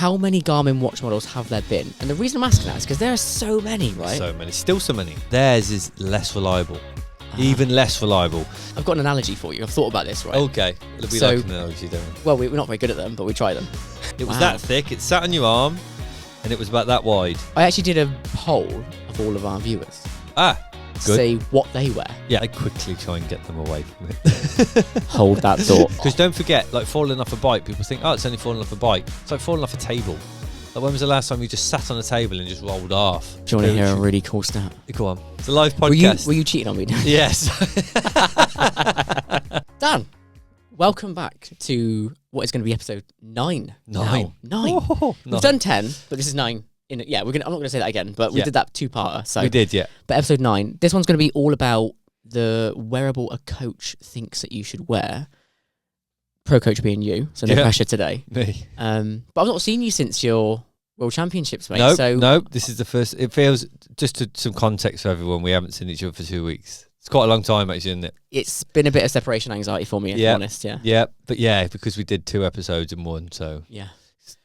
how many Garmin watch models have there been? And the reason I'm asking that is because there are so many, right? So many. Still so many. Theirs is less reliable. Even less reliable. I've got an analogy for you. I've thought about this, right? Okay. It'll be like an analogy, don't we? Well, we're not very good at them, but we try them. It was that thick. It sat on your arm, and it was about that wide. I actually did a poll of all of our viewers. Good. Say what they wear. Yeah, I quickly try and get them away from it. Hold that thought. Because don't forget, like falling off a bike, people think, oh, it's only falling off a bike. It's like falling off a table. Like, when was the last time you just sat on a table and just rolled off? Do you want to hear a really cool stat? Go on. It's a live podcast. Were you cheating on me? Yes. Dan, welcome back to what is going to be episode 9. 9. Oh, We've done 10, but this is 9. I'm not going to say that again, but we did that two-parter. So we did, yeah. But episode 9, this one's going to be all about the wearable a coach thinks that you should wear. Pro coach being you, so no pressure today. Me. But I've not seen you since your World Championships, mate. No, this is the first. It feels, just to some context for everyone, we haven't seen each other for 2 weeks. It's quite a long time, actually, isn't it? It's been a bit of separation anxiety for me, if I'm honest, Yeah, but because we did 2 episodes in one, so... Yeah.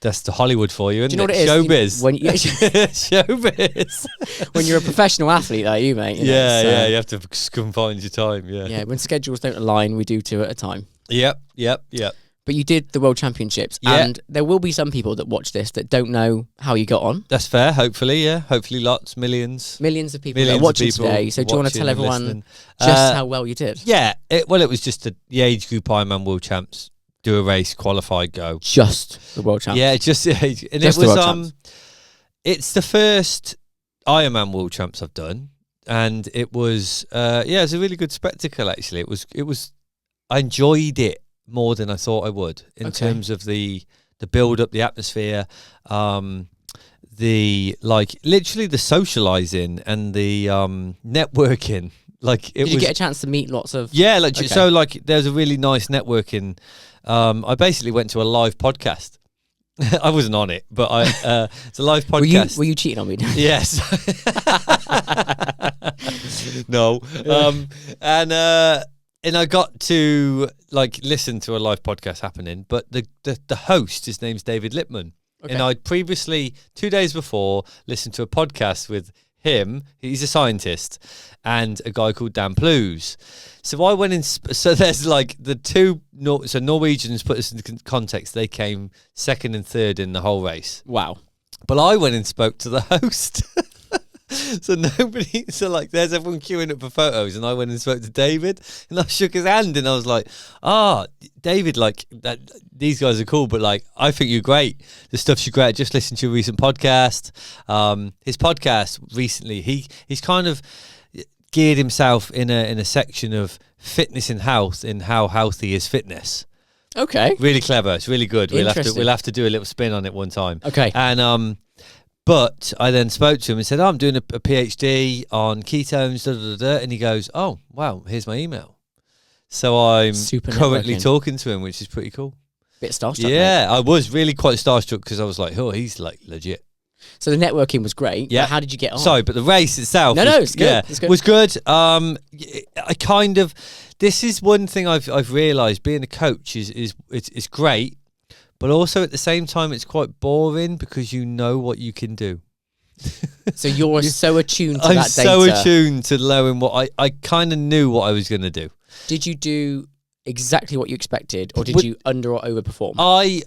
That's the Hollywood for you, isn't Do you know it? What it is? Showbiz. When you're a professional athlete like you, mate. You have to confine your time, Yeah, when schedules don't align, we do 2 at a time. Yep. But you did the World Championships, and there will be some people that watch this that don't know how you got on. That's fair, hopefully, yeah. Hopefully millions of people that are watching today. So do you want to tell everyone just how well you did? Yeah, it was just the age group Ironman World Champs. Do a race, qualify, go. Just the World Champs. Yeah, and just it was it's the first Ironman World Champs I've done, and it was it's a really good spectacle actually. It was I enjoyed it more than I thought I would in terms of the build up, the atmosphere, the literally the socializing and the networking. Did you get a chance to meet lots of... Yeah, so there's a really nice networking. I basically went to a live podcast. I wasn't on it, but it's a live podcast. Were you cheating on me? Yes. No. And I got to listen to a live podcast happening, but the host, his name's David Lippman. Okay. And I'd previously, 2 days before, listened to a podcast with him, he's a scientist, and a guy called Dan Plews. So I went in, so there's the two, so Norwegians, put this in context, they came 2nd and 3rd in the whole race. Wow. But I went and spoke to the host. So there's everyone queuing up for photos, and I went and spoke to David, and I shook his hand, and I was like, David, these guys are cool, but I think you're great. The stuff's you're great. I just listened to your recent podcast. His podcast recently, he's kind of geared himself in a section of fitness and health, in how healthy is fitness. Okay. Really clever. It's really good. We'll have to do a little spin on it one time. Okay. And but I then spoke to him and said, I'm doing a PhD on ketones, and he goes, oh, wow, here's my email. So I'm currently talking to him, which is pretty cool. Bit starstruck. Yeah, mate. I was really quite starstruck because I was like, oh, he's legit. So the networking was great. Yeah. But how did you get on? Sorry, but the race itself it's good. Yeah, it's good. Was good. This is one thing I've realised, being a coach is great. But also at the same time, it's quite boring because you know what you can do. So you're so attuned to that data. I'm so attuned to knowing what I kind of knew what I was going to do. Did you do exactly what you expected, or did you under or overperform? I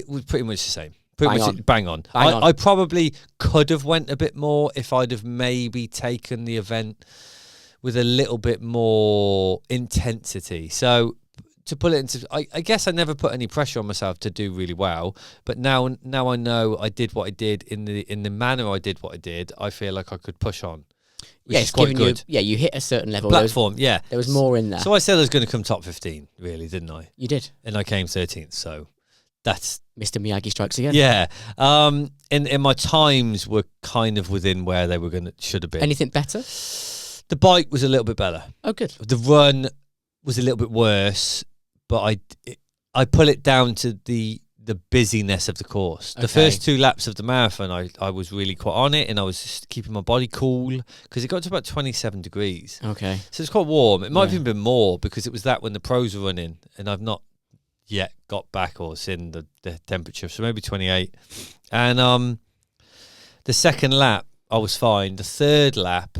was pretty much the same. Bang on. I probably could have went a bit more if I'd have maybe taken the event with a little bit more intensity. So... to put it into, I guess I never put any pressure on myself to do really well, but now I know I did what I did in the manner I did what I did. I feel like I could push on, which is quite good. You hit a certain level. Platform, there was more in there. So I said I was going to come top 15, really, didn't I? You did, and I came 13th. So that's Mr. Miyagi strikes again. Yeah, and my times were kind of within where they should have been. Anything better? The bike was a little bit better. Oh, good. The run was a little bit worse. But I put it down to the busyness of the course. The first 2 laps of the marathon, I was really quite on it, and I was just keeping my body cool because it got to about 27 degrees. Okay. So it's quite warm. It might have even been more because it was that when the pros were running, and I've not yet got back or seen the temperature. So maybe 28. And the second lap, I was fine. The third lap,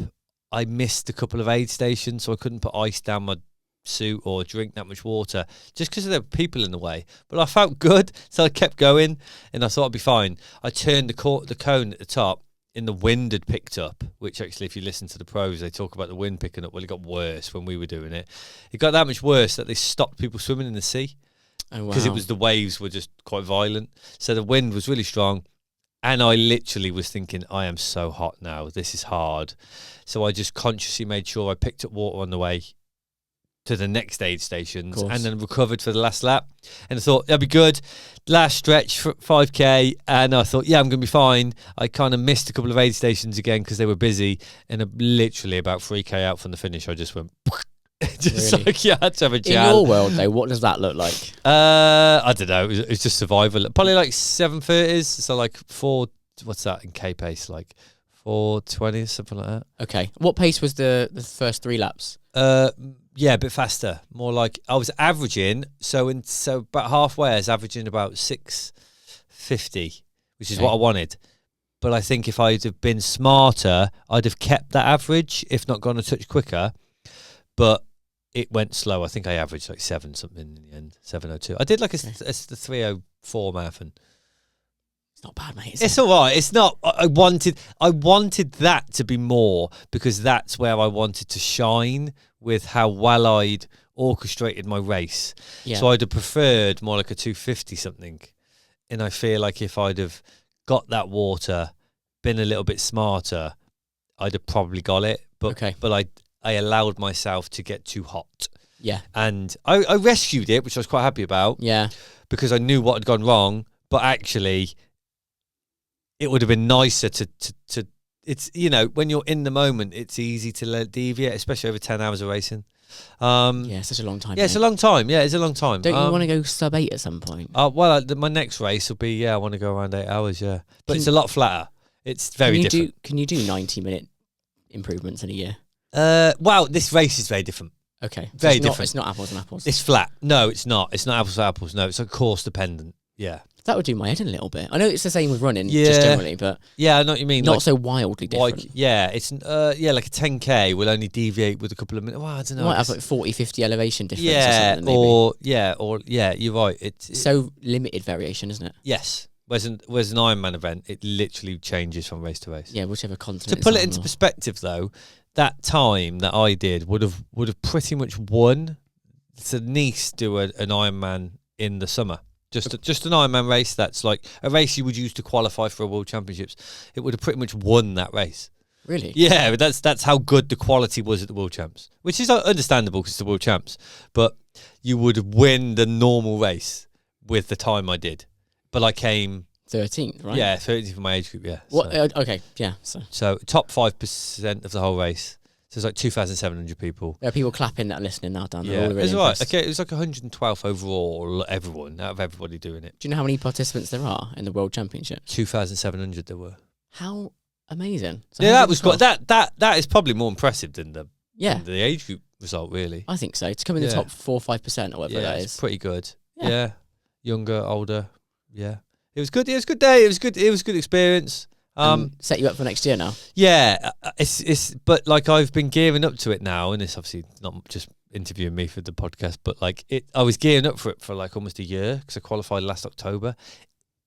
I missed a couple of aid stations, so I couldn't put ice down my suit or drink that much water just because there were people in the way. But I felt good, so I kept going, and I thought I'd be fine. I turned the cone at the top, and the wind had picked up, which actually, if you listen to the pros, they talk about the wind picking up. Well, it got worse when we were doing it. It got that much worse that they stopped people swimming in the sea because it was the waves were just quite violent. So the wind was really strong. And I literally was thinking, I am so hot now. This is hard. So I just consciously made sure I picked up water on the way to the next aid stations and then recovered for the last lap. And I thought, that'd be good. Last stretch for 5K. And I thought, yeah, I'm going to be fine. I kind of missed a couple of aid stations again because they were busy. And literally about 3K out from the finish, I just went... just really? like, yeah, I had to have a jab. In your world, though, what does that look like? I don't know. It was just survival. Probably like 7:30s. So like what's that in K pace? Like 4:20, something like that. Okay. What pace was the first 3 laps? Yeah, a bit faster. More like I was averaging. So about halfway, I was averaging about 6:50, which is what I wanted. But I think if I'd have been smarter, I'd have kept that average, if not gone a touch quicker. But it went slow. I think I averaged like 7 something in the end, 7:02. I did like the 3:04 marathon. It's not bad, mate. It's all right. It's not. I wanted that to be more because that's where I wanted to shine with how well I'd orchestrated my race. Yeah. So I'd have preferred more like a 2:50 something. And I feel like if I'd have got that water, been a little bit smarter, I'd have probably got it. But I allowed myself to get too hot. Yeah. And I rescued it, which I was quite happy about. Yeah. Because I knew what had gone wrong. But actually, it would have been nicer to it's, you know, when you're in the moment, it's easy to let deviate, especially over 10 hours of racing. Yeah, it's such a long time. Yeah, mate. It's a long time. Yeah, it's a long time. Don't you want to go sub 8 at some point? Well, my next race will be, I want to go around 8 hours, yeah. But it's a lot flatter. It's very different. Can you do 90-minute improvements in a year? Well, this race is very different. Okay. Very different. It's not apples and apples. It's flat. No, it's not. It's not apples to apples. No, it's like course dependent. Yeah. That would do my head in a little bit. I know it's the same with running, just generally, but yeah, I know what you mean. Not like, so wildly different. Like, yeah, it's like a 10K will only deviate with a couple of minutes. Well, I don't know. Might have like 40-50 elevation difference. Yeah, or something, maybe. You're right. It's so limited variation, isn't it? Yes. Whereas an Ironman event, it literally changes from race to race. Yeah, whichever continent. To put it into perspective, though, that time that I did would have pretty much won. So Nice do an Ironman in the summer. Just an Ironman race that's like a race you would use to qualify for a World Championships. It would have pretty much won that race. Really? Yeah, but that's how good the quality was at the World Champs, which is understandable because it's the World Champs. But you would win the normal race with the time I did. But I came 13th, right? Yeah, 13th for my age group. Yeah. What? Okay, yeah. So top 5% of the whole race. So it's like 2,700 people. There are people clapping that are listening now, Dan. Yeah, really it's right. Okay, it was like 112th overall, out of everybody doing it. Do you know how many participants there are in the World Championship? 2,700 there were. How amazing. So yeah, that was good. That is probably more impressive than the age group result, really. I think so. To come in the top 4 or 5% or whatever that is. It's pretty good. Yeah. Younger, older. Yeah. It was good. It was a good day. It was good. It was a good experience. Set you up for next year now. Yeah, but like I've been gearing up to it now, and it's obviously not just interviewing me for the podcast, but like I was gearing up for it for like almost a year because I qualified last October.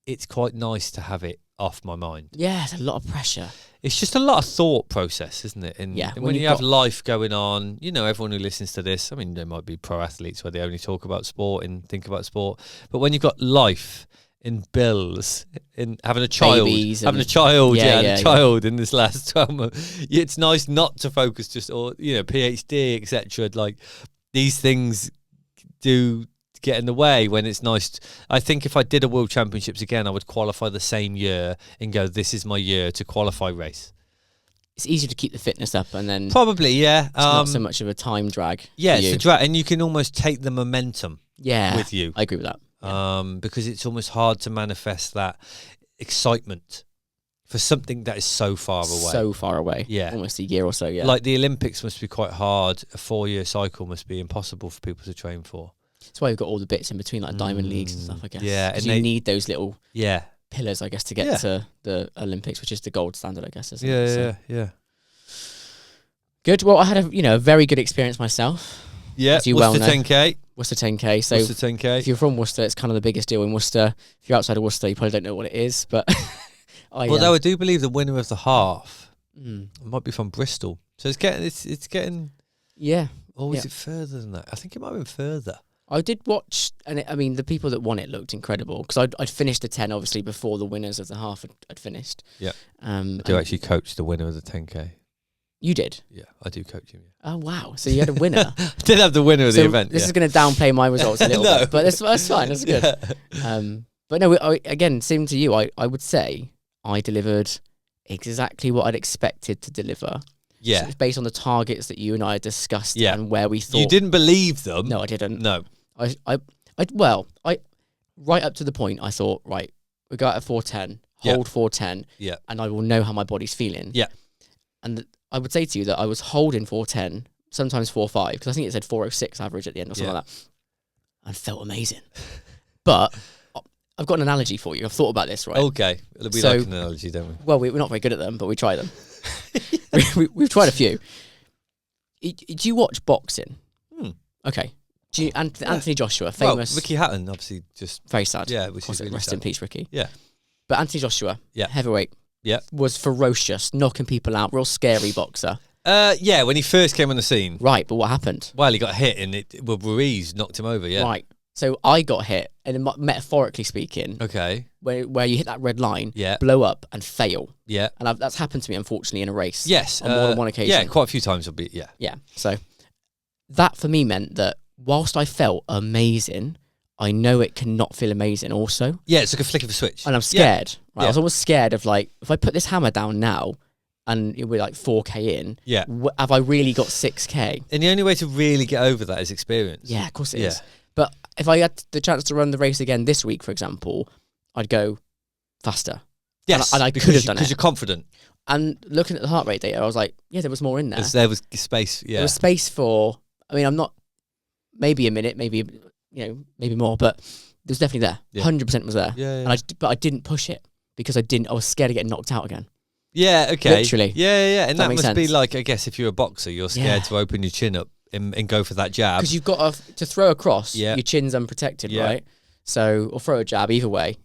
It's quite nice to have it off my mind. Yeah, it's a lot of pressure. It's just a lot of thought process, isn't it? And when you have life going on, you know, everyone who listens to this, I mean, there might be pro athletes where they only talk about sport and think about sport, but when you've got life in bills, in having a child, in this last 12 months, it's nice not to focus just on, PhD, etc. Like these things do get in the way when it's nice. I think if I did a World Championships again, I would qualify the same year and go, this is my year to qualify race. It's easier to keep the fitness up and then... Probably, yeah. It's not so much of a time drag. Yeah, it's a drag, and you can almost take the momentum with you. I agree with that. Because it's almost hard to manifest that excitement for something that is so far away. So far away. Yeah. Almost a year or so, yeah. Like the Olympics must be quite hard. A 4-year cycle must be impossible for people to train for. That's why we've got all the bits in between, like diamond leagues and stuff, I guess. Yeah, because and you need those little pillars, I guess, to get Yeah. to the Olympics, which is the gold standard, I guess, isn't Yeah, it? So, yeah. good. Well, I had a very good experience myself. Yeah, As you Worcester well know. 10K. Worcester 10K. So Worcester 10K. if you're from Worcester, it's kind of the biggest deal in Worcester. If you're outside of Worcester, you probably don't know what it is, but Although I do believe the winner of the half Mm. might be from Bristol. So it's getting Yeah. or was Yeah. it further than that? I think it might have been further. I did watch, and the people that won it looked incredible, because I'd finished the 10, obviously, before the winners of the half had finished. Yeah. I do actually coach the winner of the 10K. You did? Yeah, I do coach him. Yeah. Oh, wow. So you had a winner. I did have the winner of the event. This is going to downplay my results a little No. bit, but that's fine. That's good. Yeah. But no, again, same to you. I would say I delivered exactly what I'd expected to deliver. Yeah. So it's based on the targets that you and I had discussed and where we thought. You didn't believe them. No, I didn't. No. I right up to the point, I thought, right, we go out at 410, hold 410, and I will know how my body's feeling. Yeah. And I would say to you that I was holding 410, sometimes 4.5, because I think it said 4.06 average at the end or something like that, and felt amazing. But I've got an analogy for you. I've thought about this, right? Okay. We like an analogy, don't we? Well, we're not very good at them, but we try them. We've tried a few. Do you watch boxing? Okay. Do you, Anthony Joshua, famous... Well, Ricky Hatton, obviously, just... Very sad. Yeah, which is really rest sad. in peace, Ricky. Yeah. But Anthony Joshua, heavyweight, was ferocious, knocking people out, real scary boxer. Yeah, when he first came on the scene. Right, but what happened? Well, he got hit and Ruiz knocked him over, Right. So I got hit, and metaphorically speaking, okay, where you hit that red line, Yeah. blow up and fail. Yeah. And that's happened to me, unfortunately, in a race. Yes. On more than one occasion. Yeah, quite a few times. Yeah. Yeah. So that for me meant that whilst I felt amazing, I know it cannot feel amazing also. Yeah, it's like a flick of a switch. And I'm scared. Yeah. Right? I was almost scared of, like, if I put this hammer down now and we're like 4K in, have I really got 6K? And the only way to really get over that is experience. Yeah, of course it is. But if I had the chance to run the race again this week, for example, I'd go faster. Yes, and I could have done it. Because you're confident. And looking at the heart rate data, I was like, yeah, there was more in there. There was space, There was space for, I mean, I'm not, maybe a minute, maybe more, but there's definitely there. Yeah. 100% was there. Yeah. And but I didn't push it because I was scared of getting knocked out again. Yeah, okay. Literally. Yeah. And that makes must be sense. like, I guess, if you're a boxer, you're scared to open your chin up and go for that jab. Because you've got to throw across, Yeah. your chin's unprotected, Yeah. right? So, or throw a jab, either way.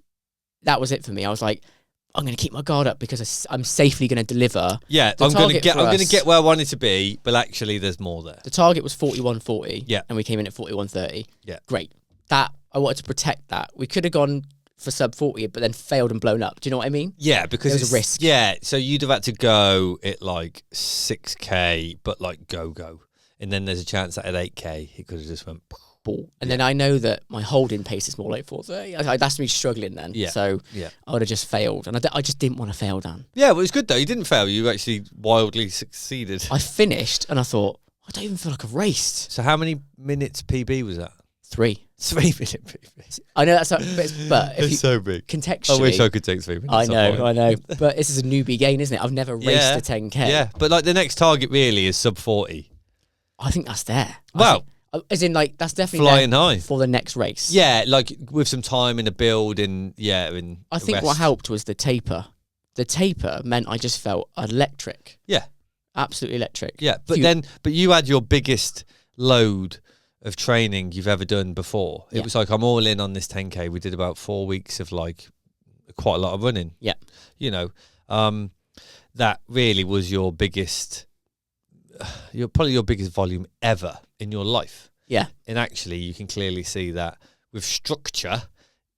That was it for me. I was like, I'm going to keep my guard up because I'm safely going to deliver. Yeah, The I'm going to target get where I wanted to be, but actually there's more there. The target was 41.40. Yeah. And we came in at 41.30. Yeah. Great. That, I wanted to protect that. We could have gone for sub 40, but then failed and blown up. Do you know what I mean? Yeah, because There was a risk. Yeah, so you'd have had to go at like 6K, but like go. And then there's a chance that at 8K, it could have just went... Ball. And then I know that my holding pace is more like 4.30. That's me struggling then. Yeah. So Yeah. I would have just failed. And I just didn't want to fail, Dan. Yeah, well, it was good though. You didn't fail. You actually wildly succeeded. I finished and I thought, I don't even feel like I've raced. So how many minutes PB was that? 3. 3 minute PB. I know that's but if It's you so big. contextually, I wish I could take 3 minutes. I know. But this is a newbie gain, isn't it? I've never raced a 10K. Yeah, but like the next target really is sub 40. I think that's there. Wow. As in, like, that's definitely Flying there high. for the next race. Yeah, like with some time in a build and I think what helped was the taper. The taper meant I just felt electric. Yeah. Absolutely electric. Yeah, but you had your biggest load of training you've ever done before. It was like, I'm all in on this 10K. We did about 4 weeks of like quite a lot of running. Yeah. You know, that really was your biggest, probably your biggest volume ever in your life. Yeah. And actually you can clearly see that with structure,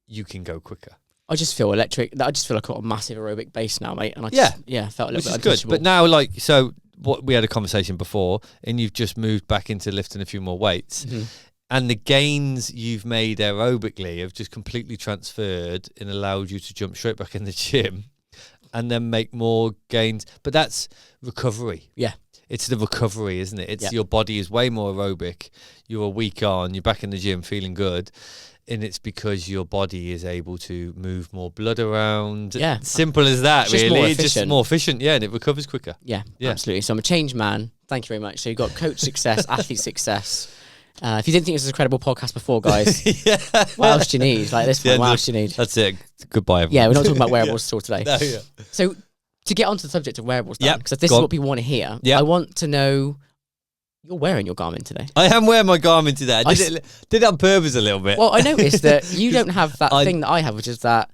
you can go quicker. I just feel electric. I just feel like I've got a massive aerobic base now, mate. And I just, felt a little bit which is good. But now, like, so what we had a conversation before, and you've just moved back into lifting a few more weights, and the gains you've made aerobically have just completely transferred and allowed you to jump straight back in the gym and then make more gains. But that's recovery. Yeah. It's the recovery, isn't it? It's your body is way more aerobic. You're a week on, you're back in the gym feeling good. And it's because your body is able to move more blood around. Yeah. Simple as that, It's just really. more It's just efficient. more efficient, and it recovers quicker. Yeah, absolutely. So I'm a changed man. Thank you very much. So you've got coach success, athlete success. If you didn't think this was a credible podcast before, guys, Yeah. what else do you need? Like this one, Yeah, what else do you need? That's it. Goodbye, everyone. Yeah, we're not talking about wearables at all today. No, yeah. So to get onto the subject of wearables, Yep, because this go is on. what people want to hear, Yep. I want to know, you're wearing your Garmin today. I am wearing my Garmin today. I did it on purpose a little bit. Well, I noticed that you don't have that I- thing that I have, which is the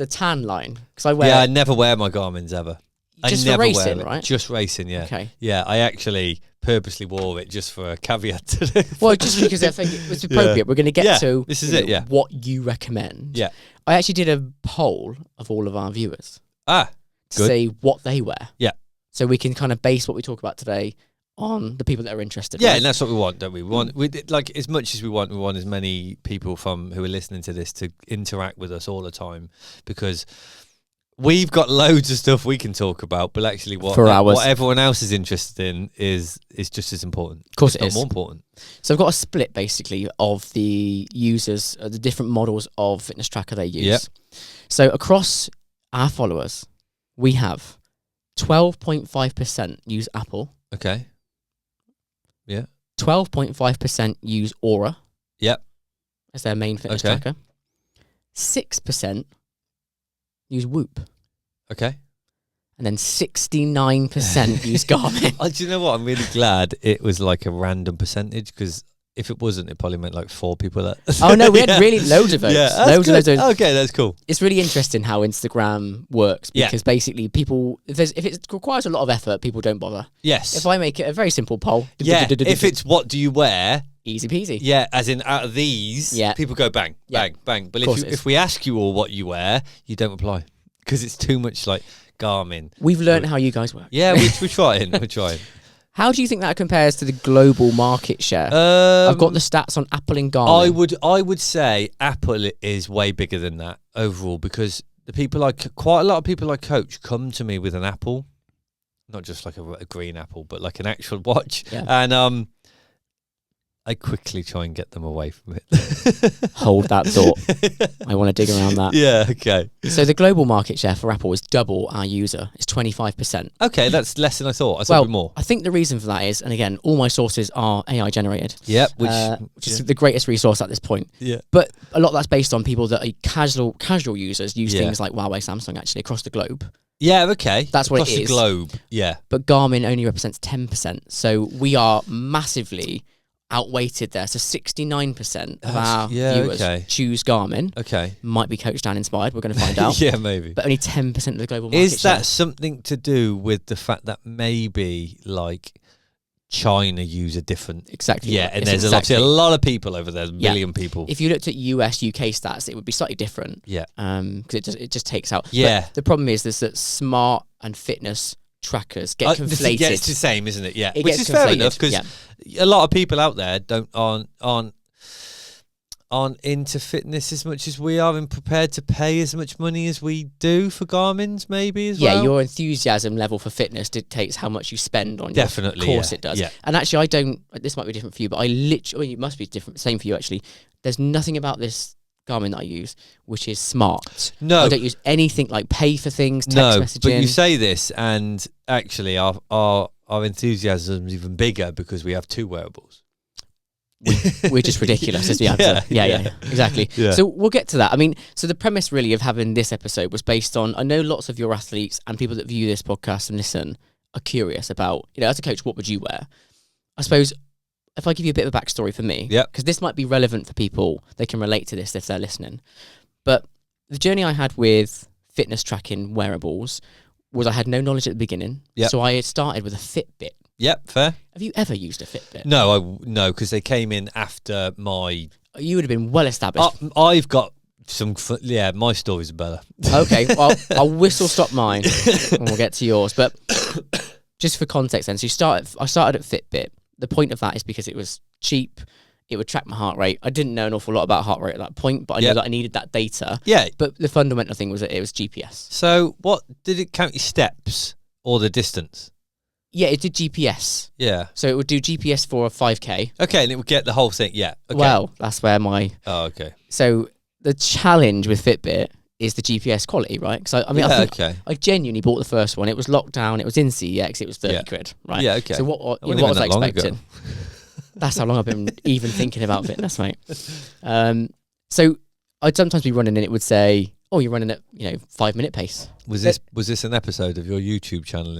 tan line. Because I wear Yeah, I never wear my Garmins ever. just I for never racing, wear it. right? Just racing, yeah. Okay. Yeah, I actually purposely wore it just for a caveat today. Well, just because I think it was appropriate. We're going to get to this is it, yeah. what you recommend. Yeah. I actually did a poll of all of our viewers Ah, to good. say what they wear. Yeah. So we can kind of base what we talk about today on the people that are interested. Yeah, right? and that's what we want, don't we? Like as much as we want as many people who are listening to this to interact with us all the time, because we've got loads of stuff we can talk about, but actually what everyone else is interested in is just as important. Of course, if it not is more important. So I've got a split basically of the users, the different models of fitness tracker they use. Yep. So across our followers, we have 12.5% use Apple. Okay. Yeah. 12.5% use Aura. Yep. As their main fitness Okay. tracker. 6% use Whoop. Okay. And then 69% use Garmin. Do you know what? I'm really glad it was like a random percentage, because if it wasn't, it probably meant like 4 people that. Oh no, we had Yeah. really loads of votes. Yeah, that's loads and good. loads of Okay, that's cool. It's really interesting how Instagram works, Yeah. because basically people, if it requires a lot of effort, people don't bother. Yes. If I make it a very simple poll, Yeah. If it's what do you wear? easy peasy. Yeah, as in out of these, Yeah. people go bang, Yeah. bang, bang. But Course it is. if we ask you all what you wear, you don't reply because it's too much like Garmin. We've learned how you guys work. Yeah, we're trying. We're trying. How do you think that compares to the global market share? I've got the stats on Apple and Garmin. I would say Apple is way bigger than that overall, because the people quite a lot of people I coach come to me with an Apple, not just like a green Apple, but like an actual watch, Yeah. and I quickly try and get them away from it. Hold that thought. I want to dig around that. Yeah. Okay. So the global market share for Apple is double our user. It's 25%. Okay, that's less than I thought. I thought Well, it'd be more. I think the reason for that is, and again, all my sources are AI generated. Yep. Which is the greatest resource at this point. Yeah. But a lot of that's based on people that are casual users use Yeah. things like Huawei, Samsung actually across the globe. Yeah. Okay. That's what it Across the is. globe. Yeah. But Garmin only represents 10%. So we are massively outweighted there. So 69% of our viewers choose Garmin. Okay. Might be coached and inspired. We're going to find out. Yeah, maybe. But only 10% of the global market Is that share. something to do with the fact that maybe like China use a different? Exactly. Yeah, and It's there's obviously a lot of people over there, a million people. If you looked at US, UK stats, it would be slightly different. Yeah. Because it just takes out. Yeah. But the problem is that smart and fitness trackers get conflated. Yeah, it's the same, isn't it? Yeah, It which gets is fair conflated, enough, because a lot of people out there aren't into fitness as much as we are, and prepared to pay as much money as we do for Garmin's, maybe as well. Yeah, your enthusiasm level for fitness dictates how much you spend on Definitely, your course. yeah, It does. yeah. And actually, I don't. This might be different for you, but I literally, it must be different. Same for you, actually. There's nothing about this Garmin that I use which is smart. No, I don't use anything like pay for things, text no. messaging. But you say this, and actually, our enthusiasm is even bigger because we have 2 wearables. We're just ridiculous is the answer. Yeah, exactly. Yeah. So we'll get to that. I mean, so the premise really of having this episode was based on, I know lots of your athletes and people that view this podcast and listen are curious about, as a coach, what would you wear? I suppose if I give you a bit of a backstory for me, because this might be relevant for people, they can relate to this if they're listening. But the journey I had with fitness tracking wearables was I had no knowledge at the beginning. Yep. So I had started with a Fitbit. Yep, fair. Have you ever used a Fitbit? No, because they came in after my. You would have been well established. I've got some. My stories are better. Okay, well, I'll whistle stop mine and we'll get to yours. But just for context then, so I started at Fitbit. The point of that is because it was cheap. It would track my heart rate. I didn't know an awful lot about heart rate at that point, but I knew that I needed that data. Yeah. But the fundamental thing was that it was GPS. So what, did it count your steps or the distance? Yeah, it did GPS. Yeah. So it would do GPS for a 5K. Okay, and it would get the whole thing. Yeah. Okay. Well, that's where Oh, okay. So the challenge with Fitbit is the GPS quality, right? Because I genuinely bought the first one. It was locked down. It was in CEX. It was 30 quid, right? Yeah, okay. So what wouldn't was have I been that long expecting? That's how long I've been even thinking about fitness, mate. So I'd sometimes be running and it would say, "Oh, you're running at 5-minute pace." Was this an episode of your YouTube channel?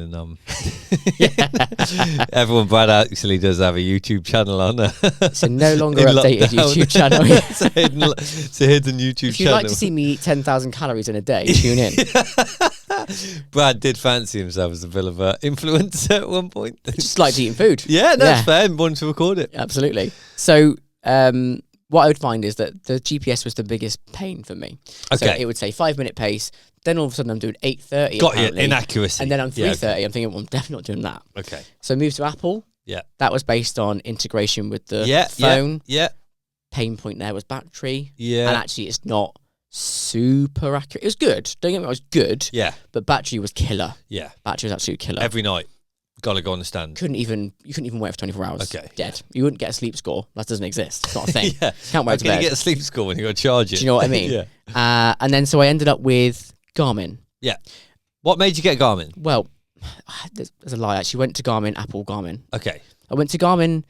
Everyone, Brad actually does have a YouTube channel on. It's a no longer updated YouTube channel. It's a hidden YouTube channel. If you'd like to see me eat 10,000 calories in a day, tune in. Brad did fancy himself as a bit of an influencer at one point. Just liked eating food. Yeah, that's fair. And wanted to record it. Absolutely. So what I would find is that the GPS was the biggest pain for me. Okay. So it would say 5-minute pace. Then all of a sudden I'm doing 8:30. Got you, inaccuracy. And then I'm 3:30. I'm thinking, well, I'm definitely not doing that. Okay. So I moved to Apple. Yeah. That was based on integration with the phone. Yeah. Pain point there was battery. Yeah. And actually it's not super accurate. It was good. Don't get me wrong, it was good. Yeah. But battery was killer. Yeah. Battery was absolute killer. Every night. Gotta go on the stand. You couldn't even wait for 24 hours. Okay. Dead. You wouldn't get a sleep score. That doesn't exist. It's not a thing. Yeah. Can't wait to How can bed. you get a sleep score when you got to charge it? Do you know what I mean? Yeah. And then so I ended up with Garmin. Yeah. What made you get Garmin? Well, there's a lie. I actually went to Garmin, Apple Garmin. Okay. I went to Garmin.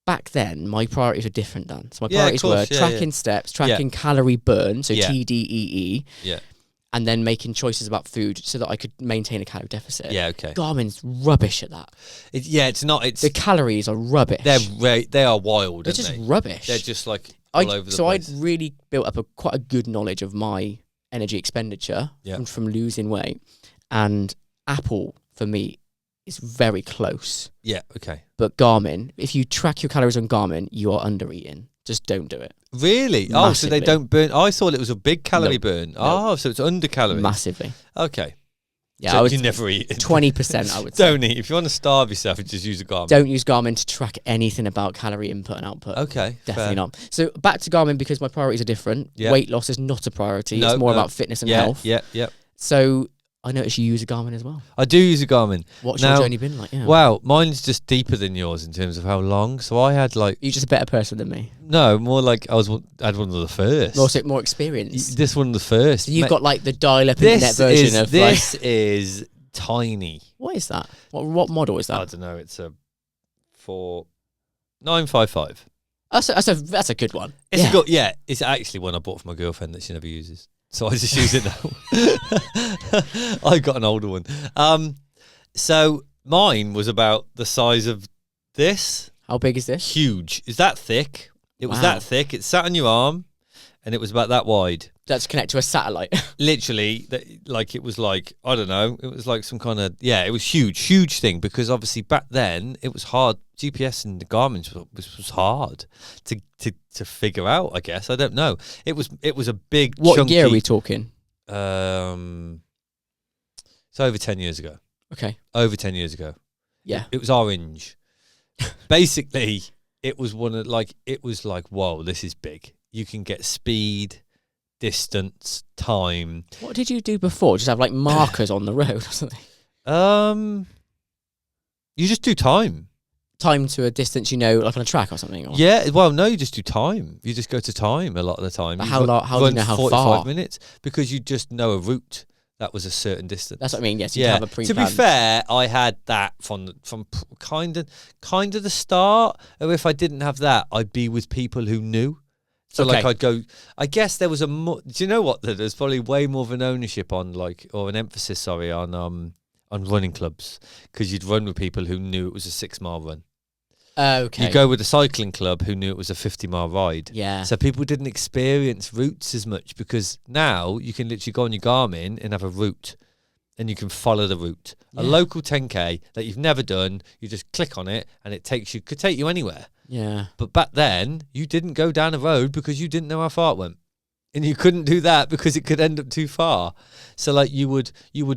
Back then, my priorities were different, Dan. So my priorities were tracking steps, tracking calorie burn, so TDEE. Yeah. And then making choices about food so that I could maintain a calorie deficit. Yeah, okay. Garmin's rubbish at that. It's not. It's the calories are rubbish. They are wild. They're just rubbish. They're just like all over the place. So I'd really built up quite a good knowledge of my energy expenditure from losing weight, and Apple for me is very close. Yeah. Okay. But Garmin, if you track your calories on Garmin, you are under eating. Just don't do it. Really? Massively. Oh, so they don't burn. I thought it was a big calorie burn. No. Oh, so it's under calories. Massively. Okay. Yeah, so I would you never eat. 20%, I would say. Don't eat. If you want to starve yourself, just use a Garmin. Don't use Garmin to track anything about calorie input and output. Okay. Definitely not. So back to Garmin because my priorities are different. Yeah. Weight loss is not a priority. It's more about fitness and health. Yeah. So I noticed you use a Garmin as well. I do use a Garmin. What's your journey been like? Yeah. Well, mine's just deeper than yours in terms of how long. So I had like... You're just a better person than me. No, more like I had one of the first. Also, more experience. This one of the first. So you've got like the dial-up internet version of This is tiny. What is that? What model is that? I don't know. It's a 4955. That's a good one. It's a good. Yeah, it's actually one I bought for my girlfriend that she never uses. So I just use it now. I got an older one. So mine was about the size of this. How big is this? Huge. Is that thick? It was that thick. It sat on your arm, and it was about that wide. That's connected to a satellite. Literally, like it was like, I don't know. It was like some kind of it was huge thing because obviously back then it was hard. GPS and the Garmin was hard to figure out. I guess I don't know. It was a big. What chunky, year are we talking? It's over 10 years ago. Okay. Over 10 years ago. Yeah. It was orange. Basically, it was whoa, this is big. You can get speed, distance, time. What did you do before? Just have like markers on the road or something? You just do time. Time to a distance, like on a track or something? Or? Yeah, well, no, you just do time. You just go to time a lot of the time. But how do you know how 45 far? minutes because you just know a route that was a certain distance. That's what I mean. Yes, you have a pre-planned. To be fair, I had that from kind of the start. Or if I didn't have that, I'd be with people who knew. So like I'd go. I guess there was do you know what? There's probably way more of an ownership on or an emphasis, on running clubs because you'd run with people who knew it was a 6-mile run. Okay. You go with a cycling club who knew it was a 50-mile ride. Yeah. So people didn't experience routes as much because now you can literally go on your Garmin and have a route and you can follow the route. Yeah. A local 10K that you've never done, you just click on it and it could take you anywhere. Yeah. But back then, you didn't go down a road because you didn't know how far it went. And you couldn't do that because it could end up too far. So like you would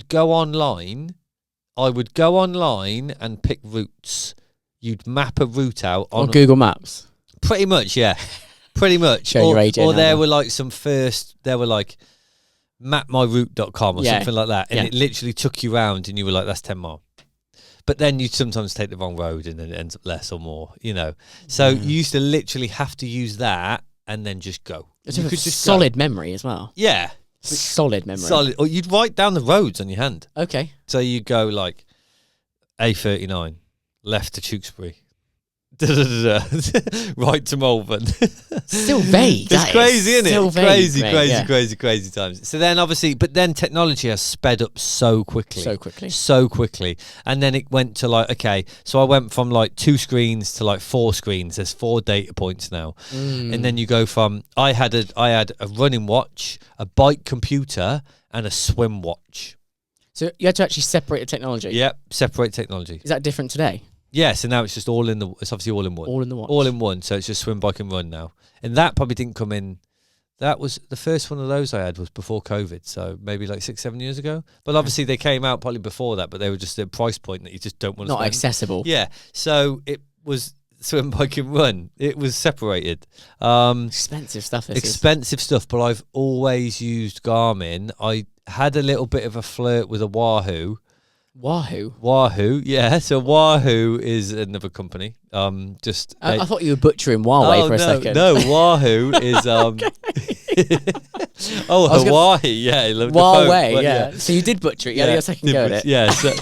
go online. I would go online and pick routes. You'd map a route out on Google Maps. Pretty much, yeah. Pretty much. Show your age. Or there were like mapmyroute.com or something like that. And it literally took you around and you were like, that's 10 mile. But then you'd sometimes take the wrong road and then it ends up less or more, So you used to literally have to use that and then just go. It's a solid memory as well. Yeah. Solid memory. Solid. Or you'd write down the roads on your hand. Okay. So you go like A39, left to Tewkesbury, right to Malvern. Still vague. It's crazy, isn't it? Still vague, Crazy, mate, crazy, yeah. crazy, crazy times. So then obviously, but then technology has sped up so quickly. So quickly. And then it went to like, okay, so I went from like 2 screens to like 4 screens. There's 4 data points now. And then you go from, I had a running watch, a bike computer, and a swim watch. So you had to actually separate the technology? Yep, separate technology. Is that different today? Yeah, so now it's just it's obviously all in one. All in the watch. All in one, so it's just swim, bike and run now. And that probably didn't come in, that was, the first one of those I had was before COVID, so maybe like 6-7 years ago. But obviously they came out probably before that, but they were just a price point that you just don't want to spend. Not accessible. Yeah, so it was swim, bike and run. It was separated. Expensive stuff. Expensive stuff, but I've always used Garmin. I had a little bit of a flirt with a Wahoo. Wahoo, yeah. So Wahoo is another company. I thought you were butchering Huawei for a second. No, Wahoo is Hawaii, yeah. Huawei, yeah. So you did butcher it. You had a second go at it. Yeah. So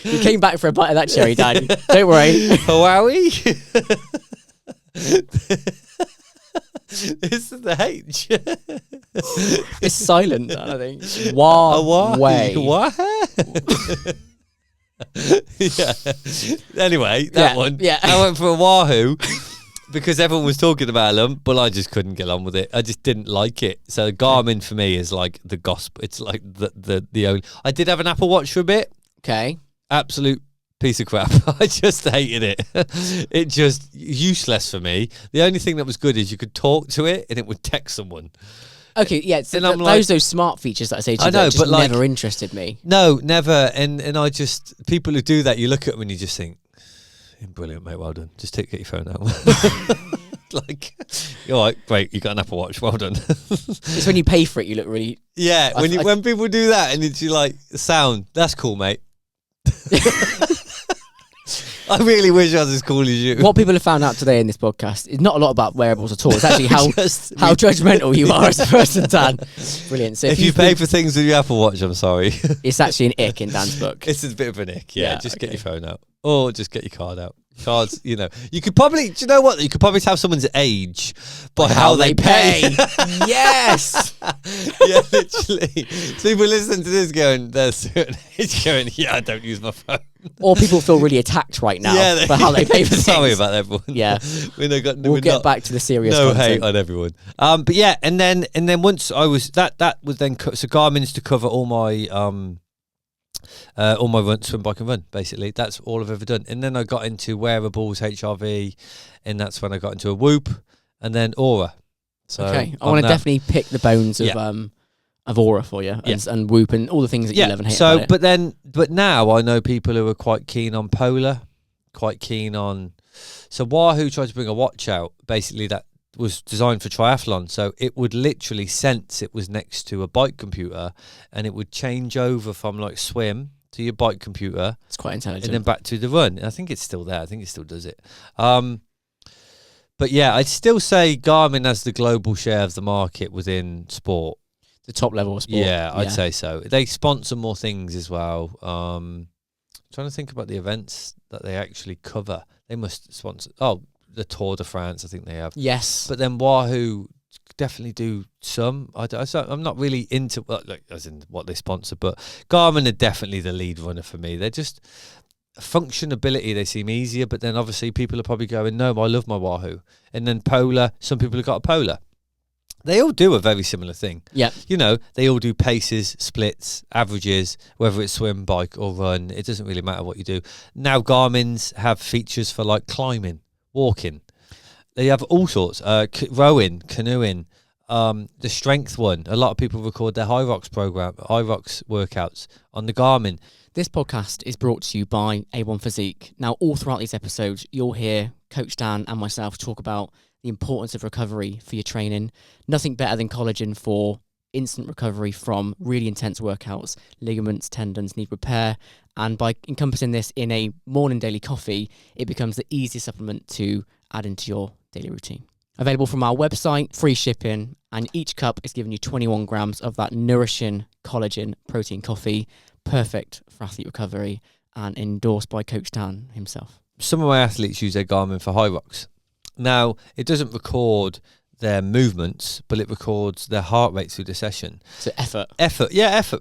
you came back for a bite of that cherry, Dan. Don't worry. Hawaii. It's the H. It's silent, I think. Huawei. Yeah. Anyway, that one. Yeah. I went for a Wahoo because everyone was talking about them, but I just couldn't get on with it. I just didn't like it. So Garmin for me is like the gospel. It's like the only. I did have an Apple Watch for a bit. Okay. Absolute piece of crap. I just hated it. It just useless for me. The only thing that was good is you could talk to it and it would text someone. Okay, yeah. So those smart features that I say to you, that just never interested me. No, never. And I just, people who do that, you look at them and you just think, brilliant, mate. Well done. Just get your phone out. Like, all right, great. You got an Apple Watch. Well done. It's when you pay for it, you look really. Yeah, when people do that and it's you like sound. That's cool, mate. I really wish I was as cool as you. What people have found out today in this podcast is not a lot about wearables at all. It's actually how judgmental you are as a person, Dan. Brilliant. So if you pay for things with your Apple Watch, I'm sorry. It's actually an ick in Dan's book. It's a bit of an ick, yeah. Just get your phone out. Or just get your card out. Cards, you know. You could probably, do you know what? You could probably tell someone's age by how they pay. Yes! Yeah, literally. So people listen to this going, they're certain age going, yeah, I don't use my phone. Or people feel really attacked right now for how they pay for things. Sorry about everyone. Yeah. We'll get back to the serious No content. hate on everyone. But yeah, and then once I was, that was then, so Garmin's to cover all my run, swim, bike and run, basically. That's all I've ever done. And then I got into wearables, HRV, and that's when I got into a Whoop, and then Aura. So okay, I want to definitely pick the bones of Aura for you, and Whoop, and all the things that you love and hate about it. But now I know people who are quite keen on Polar, quite keen on... So Wahoo tried to bring a watch out, basically, that was designed for triathlon, so it would literally sense it was next to a bike computer, and it would change over from like swim to your bike computer. It's quite intelligent. And then back to the run. And I think it's still there. I think it still does it. But yeah, I'd still say Garmin has the global share of the market within sport. The top level of sport. Yeah, I'd say so. They sponsor more things as well. Trying to think about the events that they actually cover. They must sponsor... the Tour de France, I think they have. Yes. But then Wahoo definitely do some. I'm not really into, as in what they sponsor, but Garmin are definitely the lead runner for me. They're just, functionability, they seem easier, but then obviously people are probably going, no, I love my Wahoo. And then Polar, some people have got a Polar. They all do a very similar thing. Yeah. You know, they all do paces, splits, averages, whether it's swim, bike or run. It doesn't really matter what you do. Now Garmin's have features for like climbing, walking. They have all sorts. Rowing, canoeing, the strength one. A lot of people record their High Rocks workouts on the Garmin. This podcast is brought to you by A1 Physique. Now, all throughout these episodes, you'll hear Coach Dan and myself talk about the importance of recovery for your training. Nothing better than collagen for instant recovery from really intense workouts. Ligaments, tendons need repair. And by encompassing this in a morning daily coffee, it becomes the easiest supplement to add into your daily routine. Available from our website, free shipping, and each cup is giving you 21 grams of that nourishing collagen protein coffee, perfect for athlete recovery, and endorsed by Coach Dan himself. some of my athletes use their Garmin for high rocks. Now, it doesn't record their movements, but it records their heart rate through the session. So effort. Effort,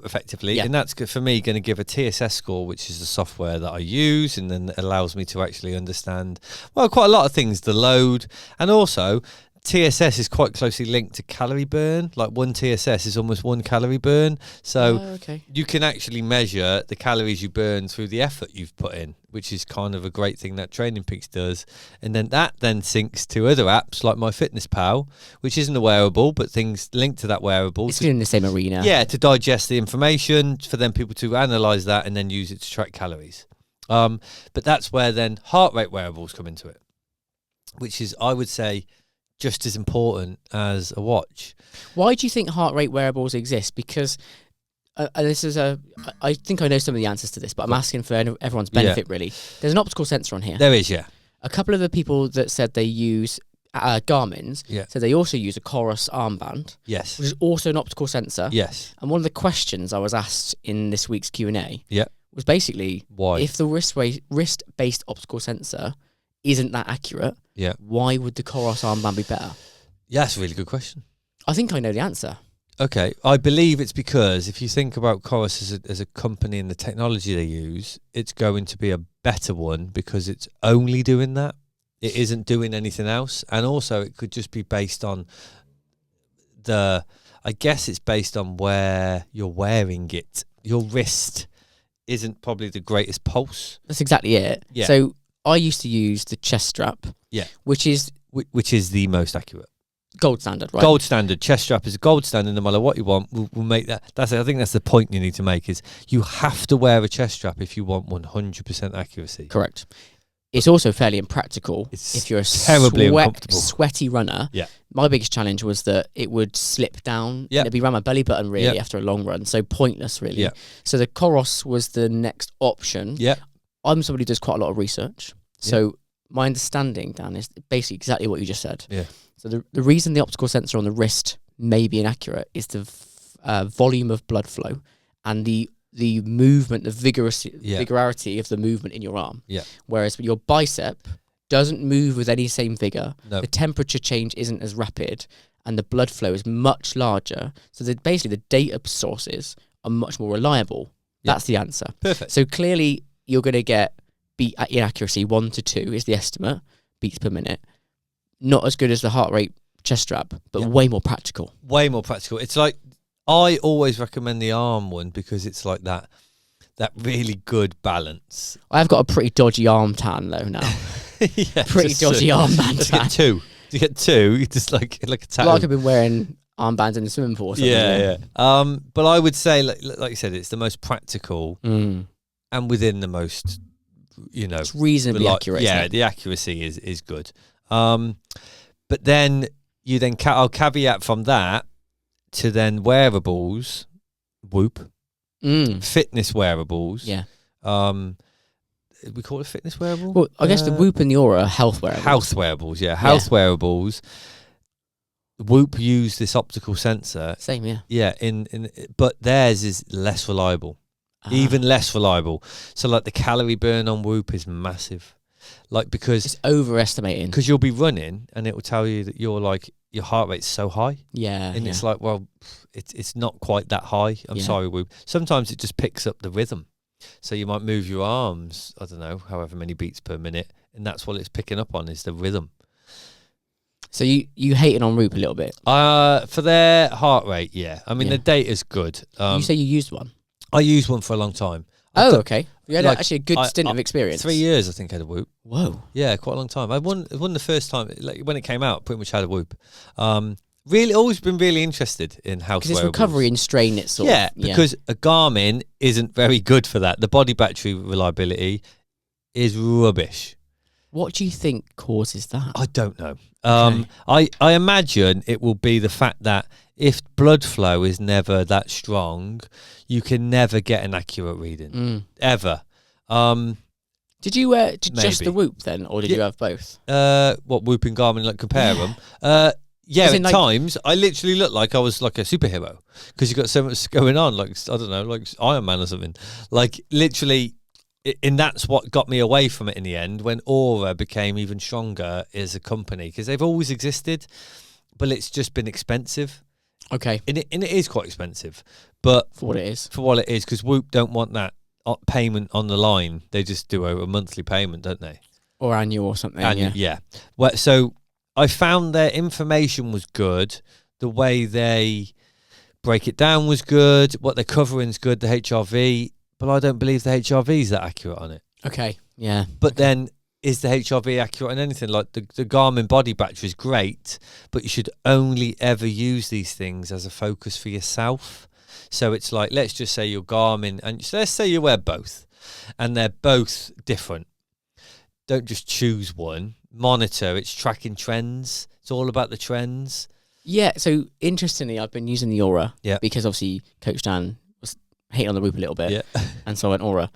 effectively. Yeah. And that's, for me, going to give a TSS score, which is the software that I use, and then it allows me to actually understand, well, quite a lot of things, the load, and also TSS is quite closely linked to calorie burn. Like one TSS is almost 1 calorie burn. So you can actually measure the calories you burn through the effort you've put in, which is kind of a great thing that Training Peaks does. And then that then syncs to other apps like MyFitnessPal, which isn't a wearable, but things linked to that wearable. It's in the same arena. Yeah, to digest the information, for then people to analyze that and then use it to track calories. But that's where then heart rate wearables come into it, which is, I would say, just as important as a watch. Why do you think heart rate wearables exist? Because this is I think I know some of the answers to this, but I'm asking for everyone's benefit, really. There's an optical sensor on here. There is, yeah. A couple of the people that said they use Garmin's said they also use a Chorus armband. Yes. Which is also an optical sensor. Yes. And one of the questions I was asked in this week's Q&A was basically, why? If the wrist-based optical sensor isn't that accurate, why would the Chorus armband be better? Yeah, that's a really good question. I think I know the answer. Okay, I believe it's because if you think about Chorus as a company and the technology they use, it's going to be a better one because it's only doing that. It isn't doing anything else. And also it could just be based on I guess it's based on where you're wearing it. Your wrist isn't probably the greatest pulse. That's exactly it. Yeah. So I used to use the chest strap, which is the most accurate. Gold standard, right? Gold standard. Chest strap is a gold standard. No matter what you want, we'll make that. I think that's the point you need to make, is you have to wear a chest strap if you want 100% accuracy. Correct. It's also fairly impractical if you're a terribly uncomfortable, sweaty runner. Yeah. My biggest challenge was that it would slip down. Yeah. It'd be around my belly button, really, after a long run. So pointless, really. Yeah. So the Chorus was the next option. Yeah. I'm somebody who does quite a lot of research. So my understanding, Dan, is basically exactly what you just said. Yeah. So the reason the optical sensor on the wrist may be inaccurate is the volume of blood flow and the movement, the vigorarity of the movement in your arm. Yeah. Whereas your bicep doesn't move with any same vigor. No. The temperature change isn't as rapid, and the blood flow is much larger. So that basically the data sources are much more reliable. Yeah. That's the answer. Perfect. So clearly you're going to get beat at inaccuracy 1 to 2 is the estimate, beats per minute. Not as good as the heart rate chest strap, but way more practical. Way more practical. It's like, I always recommend the arm one because it's like that really good balance. I've got a pretty dodgy arm tan though now. Pretty dodgy armband tan. You get two. You just like a tattoo. Like I've been wearing armbands in the swimming pool or something. Yeah. But I would say, like you said, it's the most practical and within the most, it's reasonably accurate. Yeah, the accuracy is good. But then I'll caveat from that to then wearables, Whoop, fitness wearables. Yeah. We call it a fitness wearable? Well, I guess the Whoop and the Aura are health wearables. Health wearables, yeah. Health wearables. Whoop use this optical sensor. Same, yeah. Yeah, but theirs is less reliable. Even less reliable. So like the calorie burn on Whoop is massive. Like because it's overestimating. Because you'll be running and it will tell you that your heart rate's so high. Yeah. And it's like, well, it's not quite that high. I'm sorry, Whoop. Sometimes it just picks up the rhythm. So you might move your arms, I don't know, however many beats per minute, and that's what it's picking up on, is the rhythm. So you hating on Whoop a little bit? For their heart rate, yeah. I mean, the data's good. You say you used one? I used one for a long time. Okay. You had actually a good stint of experience. 3 years, I think, I had a Whoop. Whoa. Yeah, quite a long time. I won the first time, like when it came out, pretty much had a Whoop. Really, always been really interested in health because it's wearables. recovery and strain. It's sort of, because a Garmin isn't very good for that. The body battery reliability is rubbish. What do you think causes that? I don't know. I imagine it will be the fact that if blood flow is never that strong, you can never get an accurate reading ever. Did you wear just the Whoop then, or did you have both? What, Whoop and Garmin? Like compare them? Yeah, at times I literally looked like I was like a superhero because you got so much going on, like I don't know, like Iron Man or something. Like literally, and that's what got me away from it in the end when Aura became even stronger as a company, because they've always existed, but it's just been expensive. Okay. And it is quite expensive, but For what it is. Because Whoop don't want that payment on the line. They just do a monthly payment, don't they? Or annual or something. Yeah. Well, so I found their information was good. The way they break it down was good. What they're covering is good. The HRV, but I don't believe the HRV is that accurate on it. Okay. Yeah. But then, is the HRV accurate on anything? Like the Garmin body battery is great, but you should only ever use these things as a focus for yourself. So it's like, let's just say your Garmin, and so let's say you wear both, and they're both different. Don't just choose one. Monitor. It's tracking trends. It's all about the trends. Yeah. So interestingly, I've been using the Aura. Yeah. Because obviously Coach Dan was hating on the Whoop a little bit. Yeah. And so I went Aura.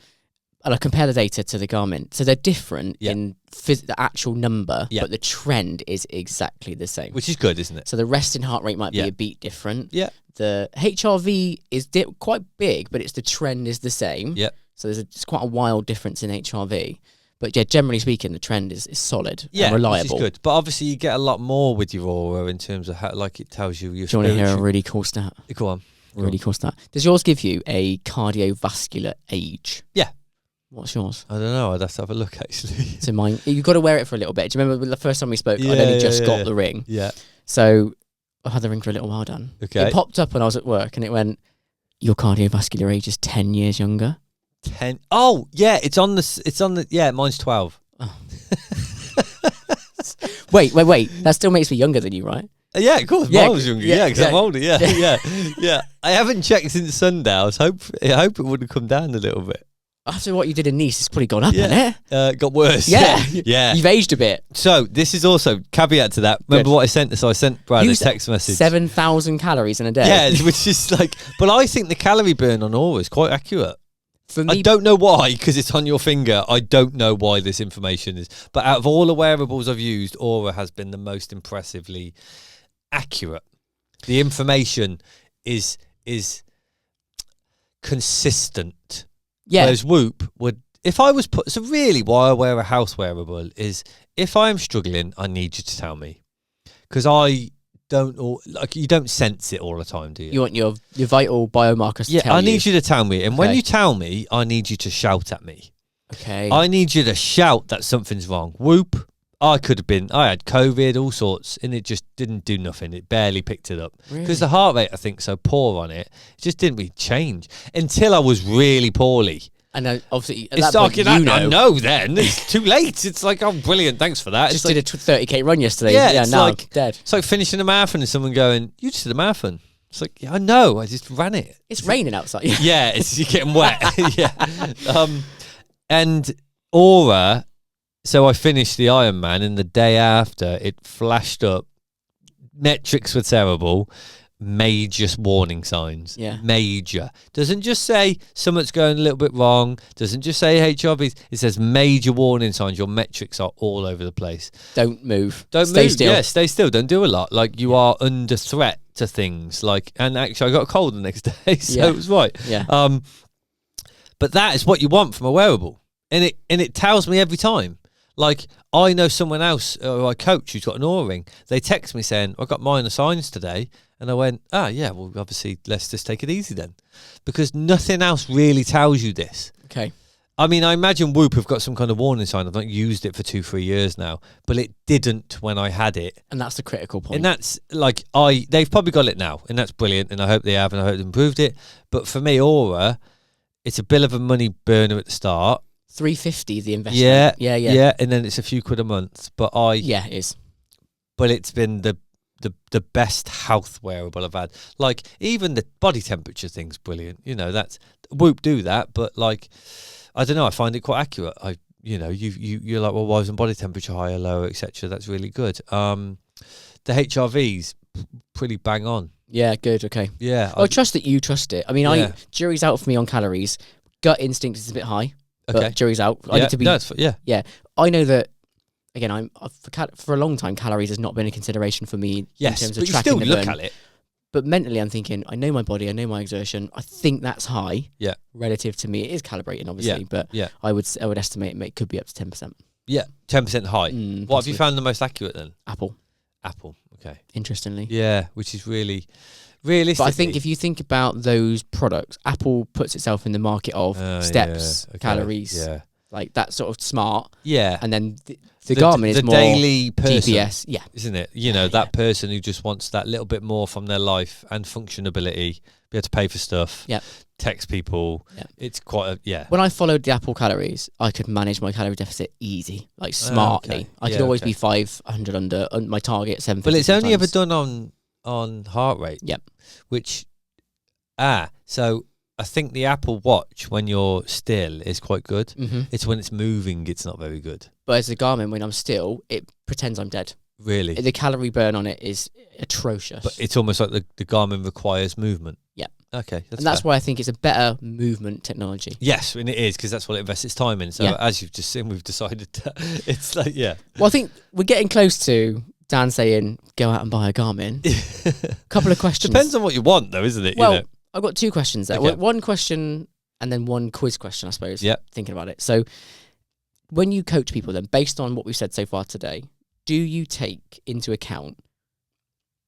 And I compare the data to the Garmin. So they're different in the actual number, but the trend is exactly the same. Which is good, isn't it? So the resting heart rate might be a beat different. Yeah. The HRV is quite big, but the trend is the same. Yeah. So it's quite a wild difference in HRV. But yeah, generally speaking, the trend is solid and Which reliable. is good. But obviously you get a lot more with your Aura in terms of how, like, it tells you your Do you want to hear a really cool stat? Go on. Really cool stat. Does yours give you a cardiovascular age? Yeah. What's yours? I don't know. I'd have to have a look, actually. So mine, you've got to wear it for a little bit. Do you remember the first time we spoke? I'd only just got the ring. Yeah. So I've had the ring for a little while, Dan. Okay. It popped up when I was at work and it went, your cardiovascular age is 10 years younger. 10. Oh, yeah. It's on the, yeah, mine's 12. Oh. Wait. That still makes me younger than you, right? Yeah, of course. Mine was younger. Yeah, because I'm older. Yeah. I haven't checked since Sunday. I hope it would have come down a little bit. After what you did in Nice, it's probably gone up, hasn't it? Got worse. Yeah. Yeah. You've aged a bit. So this is also caveat to that. Remember what I sent? So I sent Brad a text message. 7,000 calories in a day. Yeah, which is like, but I think the calorie burn on Aura is quite accurate. For me, I don't know why, because it's on your finger. I don't know why this information is. But out of all the wearables I've used, Aura has been the most impressively accurate. The information is consistent. Yeah. Whereas Whoop would, if I was put, so really why I wear a house wearable is if I'm struggling, I need you to tell me. Because I don't, you don't sense it all the time, do you? You want your vital biomarkers to tell you. I need you to tell me. And when you tell me, I need you to shout at me. Okay. I need you to shout that something's wrong. Whoop. I had COVID, all sorts, and it just didn't do nothing. It barely picked it up. Because the heart rate, I think, so poor on it, it just didn't really change until I was really poorly. And obviously, at it's that point, I know then. It's too late. It's like, oh, brilliant, thanks for that. Just did a 30k run yesterday. Yeah, now like, I'm dead. It's like finishing a marathon and someone going, you just did a marathon. It's like, yeah, I know, I just ran it. It's raining outside. Yeah, you're getting wet. Yeah. And Aura, so I finished the Ironman, and the day after, it flashed up. Metrics were terrible. Major warning signs. Yeah. Major. Doesn't just say something's going a little bit wrong. Doesn't just say HRVs. It says major warning signs. Your metrics are all over the place. Don't move. Stay still. Yeah, stay still. Don't do a lot. Like, you are under threat to things. Like, and actually, I got a cold the next day, so it was right. Yeah. But that is what you want from a wearable, and it tells me every time. Like, I know someone else who I coach who's got an Aura ring. They text me saying, I got minor signs today. And I went, yeah, well, obviously, let's just take it easy then. Because nothing else really tells you this. Okay. I mean, I imagine Whoop have got some kind of warning sign. I've not used it for 2-3 years now. But it didn't when I had it. And that's the critical point. And that's, like, they've probably got it now. And that's brilliant. And I hope they have, and I hope they've improved it. But for me, Aura, it's a bit of a money burner at the start. 350 the investment. Yeah. And then it's a few quid a month. But it is. But it's been the best health wearable I've had. Like, even the body temperature thing's brilliant. You know, that's Whoop do that, but like, I don't know, I find it quite accurate. You're like, well, why isn't body temperature higher, lower, etc.? That's really good. The HRVs pretty bang on. Yeah, good. Okay. Yeah. I trust that you trust it. I mean, jury's out for me on calories. Gut instinct is a bit high. Okay. But jury's out. I need to be. Yeah. I know that. Again, for a long time, calories has not been a consideration for me in terms of tracking the burn. Look at it. But mentally, I'm thinking, I know my body, I know my exertion. I think that's high. Yeah. Relative to me, it is calibrating, obviously, but Yeah. I would estimate it could be up to 10%. Yeah, 10% high. What have you Possibly. found the most accurate then? Apple, Okay. interestingly. Yeah, which is really realistic. But I think if you think about those products, Apple puts itself in the market of steps, calories, like that sort of smart. Yeah. And then the Garmin is the more daily person, GPS. Yeah. Isn't it? You know, that person who just wants that little bit more from their life and functionability, be able to pay for stuff, text people. Yep. It's quite a, When I followed the Apple calories, I could manage my calorie deficit easy, like smartly. I could always be 500 under my target, 750. But it's only ever done on heart rate. Yep. Which, so I think the Apple Watch, when you're still, is quite good. Mm-hmm. It's when it's moving, it's not very good. But as a Garmin, when I'm still, it pretends I'm dead. Really? The calorie burn on it is atrocious. But it's almost like the Garmin requires movement. Yeah. Okay. That's why I think it's a better movement technology. Yes, and it is, because that's what it invests its time in. So as you've just seen, we've decided that it's like, Well, I think we're getting close to Dan saying, go out and buy a Garmin. Couple of questions. Depends on what you want, though, isn't it? Well, you know? I've got two questions there. Okay. One question and then one quiz question, I suppose. Yeah. Thinking about it. So when you coach people then, based on what we've said so far today, do you take into account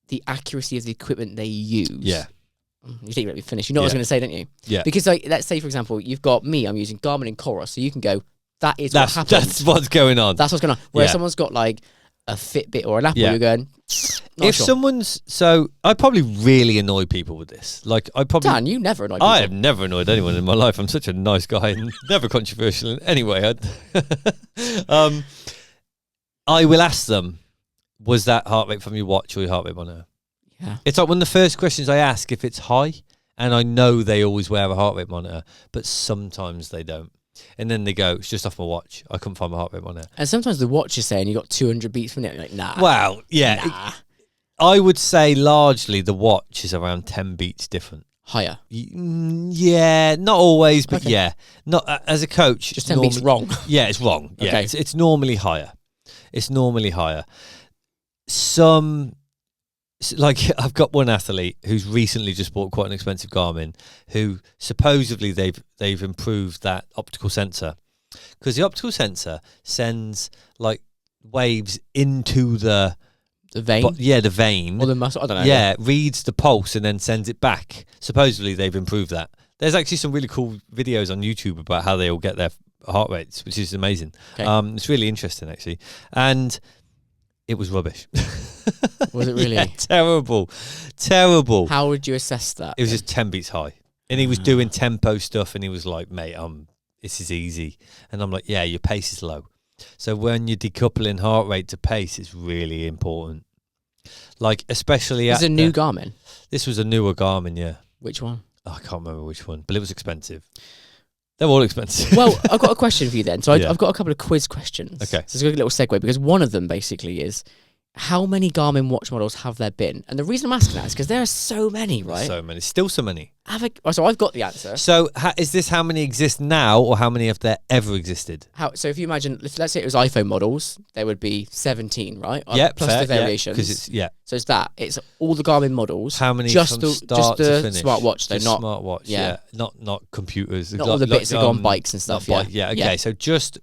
the accuracy of the equipment they use? Yeah. You think let me finish. You know what I was going to say, don't you? Yeah. Because like, let's say, for example, you've got me, I'm using Garmin and Cora, so you can go, what happened. That's what's going on. That's what's going on. Whereas someone's got like a Fitbit or an Apple, you're going, if someone's, I probably really annoy people with this. Like, Dan, you never annoy people. I have never annoyed anyone in my life. I'm such a nice guy and never controversial in any way. I will ask them, was that heart rate from your watch or your heart rate monitor? Yeah. It's like one of the first questions I ask if it's high, and I know they always wear a heart rate monitor, but sometimes they don't. And then they go, it's just off my watch. I couldn't find my heart rate monitor. And sometimes the watch is saying you got 200 beats from it. You're like, nah. Well, yeah. Nah. I would say largely the watch is around 10 beats different. Higher? Yeah, not always, but Not as a coach. Just 10 beats wrong. Yeah, it's wrong. Yeah, okay. It's normally higher. Like, I've got one athlete who's recently just bought quite an expensive Garmin, who supposedly they've improved that optical sensor, because the optical sensor sends like waves into the vein. The vein. Or the muscle. I don't know. Yeah, reads the pulse and then sends it back. Supposedly they've improved that. There's actually some really cool videos on YouTube about how they all get their heart rates, which is amazing. Okay. It's really interesting actually, and it was rubbish. Was it really? Yeah, terrible. How would you assess that? It was just 10 beats high. And he was doing tempo stuff, and he was like, mate, this is easy. And I'm like, yeah, your pace is low. So when you're decoupling heart rate to pace, it's really important. Like, especially This is a new Garmin? This was a newer Garmin, yeah. Which one? Oh, I can't remember which one, but it was expensive. They're all expensive. Well, I've got a question for you then. So I've got a couple of quiz questions. Okay. So it's a little segue, because one of them basically is, how many Garmin watch models have there been? And the reason I'm asking that is because there are so many, right? So many. Still so many. So I've got the answer. So is this how many exist now, or how many have there ever existed? So if you imagine, let's say it was iPhone models, there would be 17, right? Yeah, plus fair, the variations. Because So it's that. It's all the Garmin models. How many just from start to finish? Smartwatch, though, not smartwatch. Yeah. Not computers. Not all the bits that go on bikes and stuff. Yeah. Okay. So just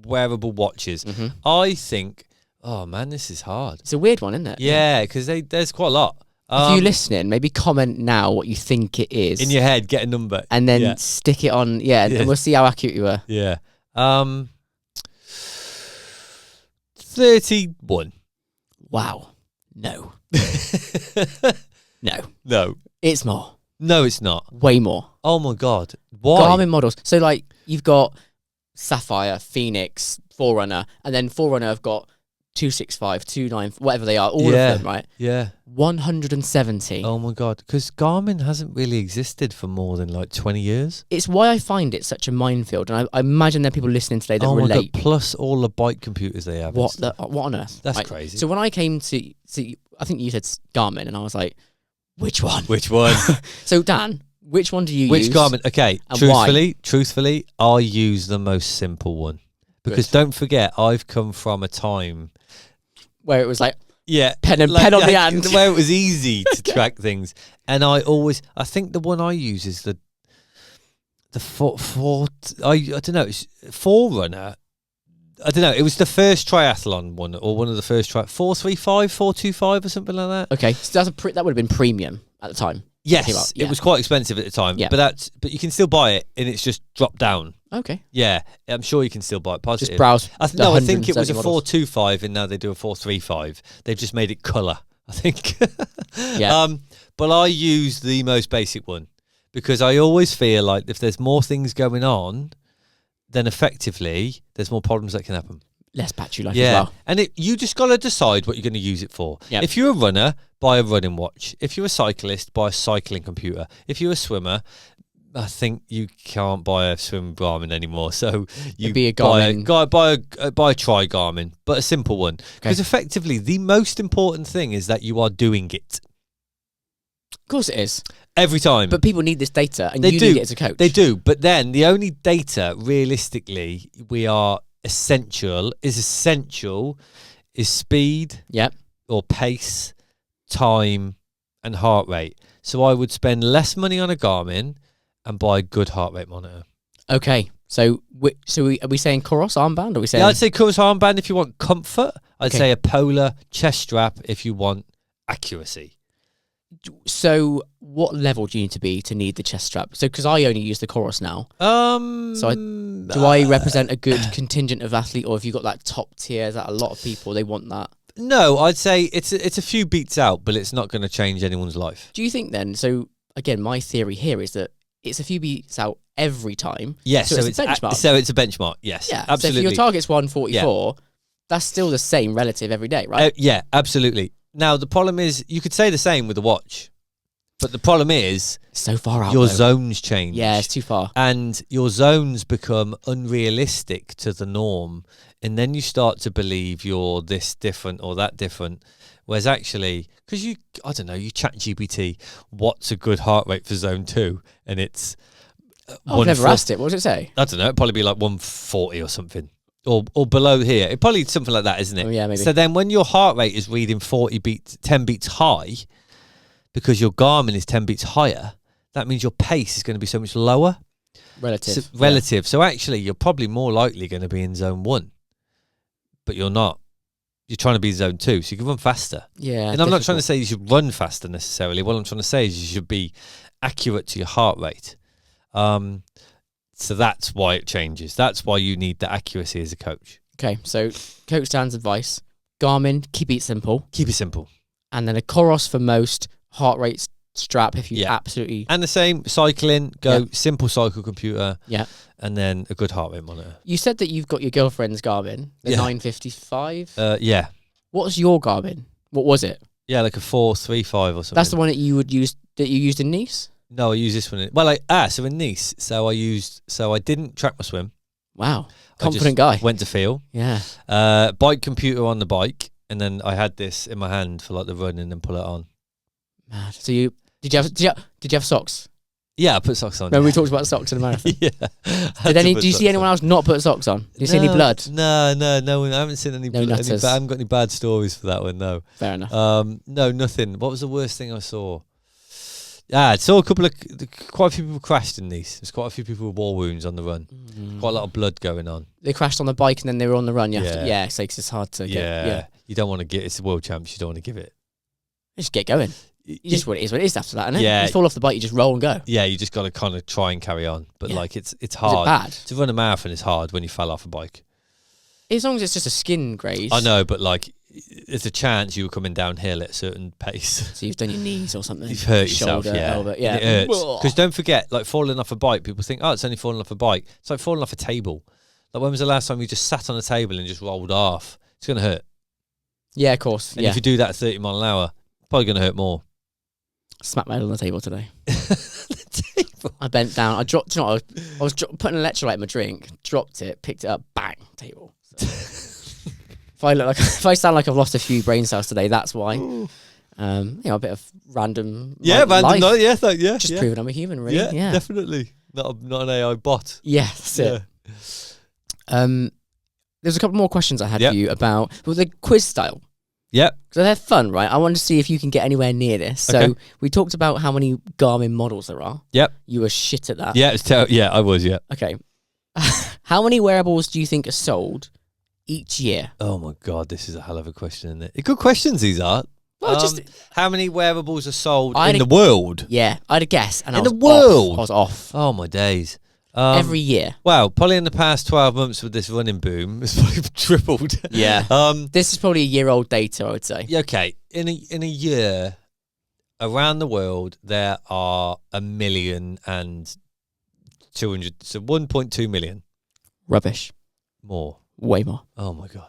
wearable watches. Mm-hmm. I think. Oh man, this is hard. It's a weird one, isn't it? Yeah, because there's quite a lot. If you're listening, maybe comment now what you think it is. In your head, get a number. And then stick it on, and we'll see how accurate you are. Yeah. 31. Wow. No. No. No. It's more. No, it's not. Way more. Oh my God. Why? Garmin models. So like, you've got Sapphire, Phoenix, Forerunner, and then Forerunner have got 265, 29, whatever they are, all of them, right? Yeah. 170. Oh my God. Because Garmin hasn't really existed for more than like 20 years. It's why I find it such a minefield. And I imagine there are people listening today that relate. My God. Plus all the bike computers they have. What on earth? That's crazy. So when I came to see, I think you said Garmin, and I was like, which one? Which one? So Dan, which one do you use? Which Garmin? Okay. Truthfully, I use the most simple one. Because don't forget, I've come from a time where it was like, Yeah, pen on the hand. Where it was easy to track things. And I think the one I use is the I don't know, it's Forerunner. I don't know. It was the first triathlon one, or one of the first 435, 425, or something like that. Okay, so that would have been premium at the time. Yes, it was quite expensive at the time. Yeah. But you can still buy it, and it's just dropped down. Okay. Yeah, I'm sure you can still buy it. Positive. Just browse. I think it was a 425, and now they do a 435. They've just made it colour, I think. Yeah. But I use the most basic one because I always feel like if there's more things going on, then effectively there's more problems that can happen. Less battery life as well. And you just got to decide what you're going to use it for. Yep. If you're a runner, buy a running watch. If you're a cyclist, buy a cycling computer. If you're a swimmer, I think you can't buy a swim Garmin anymore. So you be a Garmin. buy a Tri Garmin, but a simple one. Because effectively, the most important thing is that you are doing it. Of course it is. Every time. But people need this data, and you need it as a coach. They do. But then the only data, realistically, essential is speed, or pace, time, and heart rate. So I would spend less money on a Garmin and buy a good heart rate monitor. Okay, so are we saying Coros armband? Or are we saying? Yeah, I'd say Coros armband if you want comfort. I'd say a Polar chest strap if you want accuracy. So what level do you need to be to need the chest strap? So because I only use the Coros now. Do I represent a good contingent of athlete, or have you got that top tier that a lot of people they want that? No, I'd say it's a few beats out, but it's not going to change anyone's life. Do you think then? So again, my theory here is that it's a few beats out every time. Yes, so it's a benchmark. So it's a benchmark. Yes, yeah, absolutely. So if your target's 144, that's still the same relative every day, right? Yeah, absolutely. Now the problem is you could say the same with the watch, but the problem is so far out. Your zones change. Yeah, it's too far, and your zones become unrealistic to the norm, and then you start to believe you're this different or that different. Whereas actually, because you chat GPT, what's a good heart rate for zone 2, and it's. I've never asked it. What does it say? I don't know. It'd probably be like 140 or something. Or below here. It'd probably something like that, isn't it? Oh, yeah, maybe. So then when your heart rate is reading 10 beats high, because your Garmin is 10 beats higher, that means your pace is going to be so much lower. Relative. So actually, you're probably more likely going to be in zone 1. But you're not. You're trying to be in zone 2, so you can run faster. Yeah. And I'm not trying to say you should run faster necessarily. What I'm trying to say is you should be accurate to your heart rate. So that's why it changes. That's why you need the accuracy as a coach. Okay, so Coach Dan's advice: Garmin, keep it simple. Keep it simple. And then a Coros for most, heart rate strap if you absolutely... And the same, cycling, simple cycle computer. Yeah. And then a good heart rate monitor. You said that you've got your girlfriend's Garmin, the 955. Yeah. What's your Garmin? What was it? Yeah, like a 435 or something. That's the one that you used in Nice? No, I use this one. So in Nice, so I didn't track my swim. Wow. Confident guy. Went to feel. Yeah. Bike computer on the bike, and then I had this in my hand for like the run and then pull it on. Mad. So did you have socks? Yeah, I put socks on. No, we talked about socks in the marathon. Yeah. Did you see anyone else not put socks on? Did you see any blood? No, I haven't seen any blood. I haven't got any bad stories for that one, no. Fair enough. No, nothing. What was the worst thing I saw? I saw quite a few people crashed in Nice. There's quite a few people with war wounds on the run. Quite a lot of blood going on. They crashed on the bike and then they were on the run. So it's hard to get. Yeah. You don't want to get, it's the world champs, you don't want to give it. Just get going. Just what it is after that, isn't it? Yeah. You fall off the bike, you just roll and go. Yeah, you just got to kind of try and carry on. But it's hard. Is it bad? To run a marathon is hard when you fell off a bike. As long as it's just a skin graze. I know, but there's a chance you were coming downhill at a certain pace. So you've done your knees or something. You've hurt yourself, elbow, yeah. It hurts. Because don't forget, falling off a bike, people think, it's only falling off a bike. It's like falling off a table. When was the last time you just sat on a table and just rolled off? It's going to hurt. Yeah, of course. And if you do that at 30 mile an hour, it's probably going to hurt more. Smacked my head on the table today. The table? I bent down. I dropped, I was putting an electrolyte in my drink, dropped it, picked it up, bang, table. So. If I sound like I've lost a few brain cells today, that's why. A bit of random. Random. Life. Just proving I'm a human, really. Yeah, definitely. Not an AI bot. Yeah, that's it. There's a couple more questions I had for you about the quiz style. Yep. So they're fun, right? I want to see if you can get anywhere near this. So Okay. we talked about how many Garmin models there are. Yep. You were shit at that. Yeah. Yeah, I was. Yeah. Okay. How many wearables do you think are sold each year? Oh my God, this is a hell of a question, isn't it? Good questions these are. Well, just how many wearables are sold I in had the world? yeah, I had a guess, and In I was the world? off. I was off Oh my days. every year. Wow, probably in the past 12 months with this running boom, it's probably tripled. Yeah. This is probably a year-old data, I would say. Okay, in a year around the world there are 1,200,000, so 1.2 million Rubbish. more. Way more. Oh my God.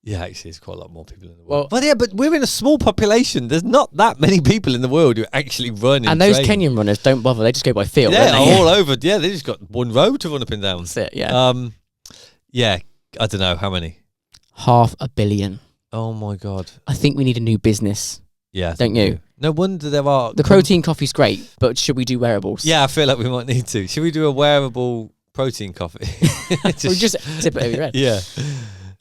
Yeah, actually, there's quite a lot more people in the world. Well, But we're in a small population. There's not that many people in the world who actually run and those train. Kenyan runners don't bother. They just go by feel. Yeah, don't they? all over. Yeah, they just got one road to run up and down. That's it, yeah. Yeah, I don't know how many. 500 million. Oh my God. I think we need a new business. Yeah, Don't you? No wonder there are The protein coffee's great, but should we do wearables? Yeah, I feel like we might need to. Should we do a wearable protein coffee? We just tip it over your head. Yeah.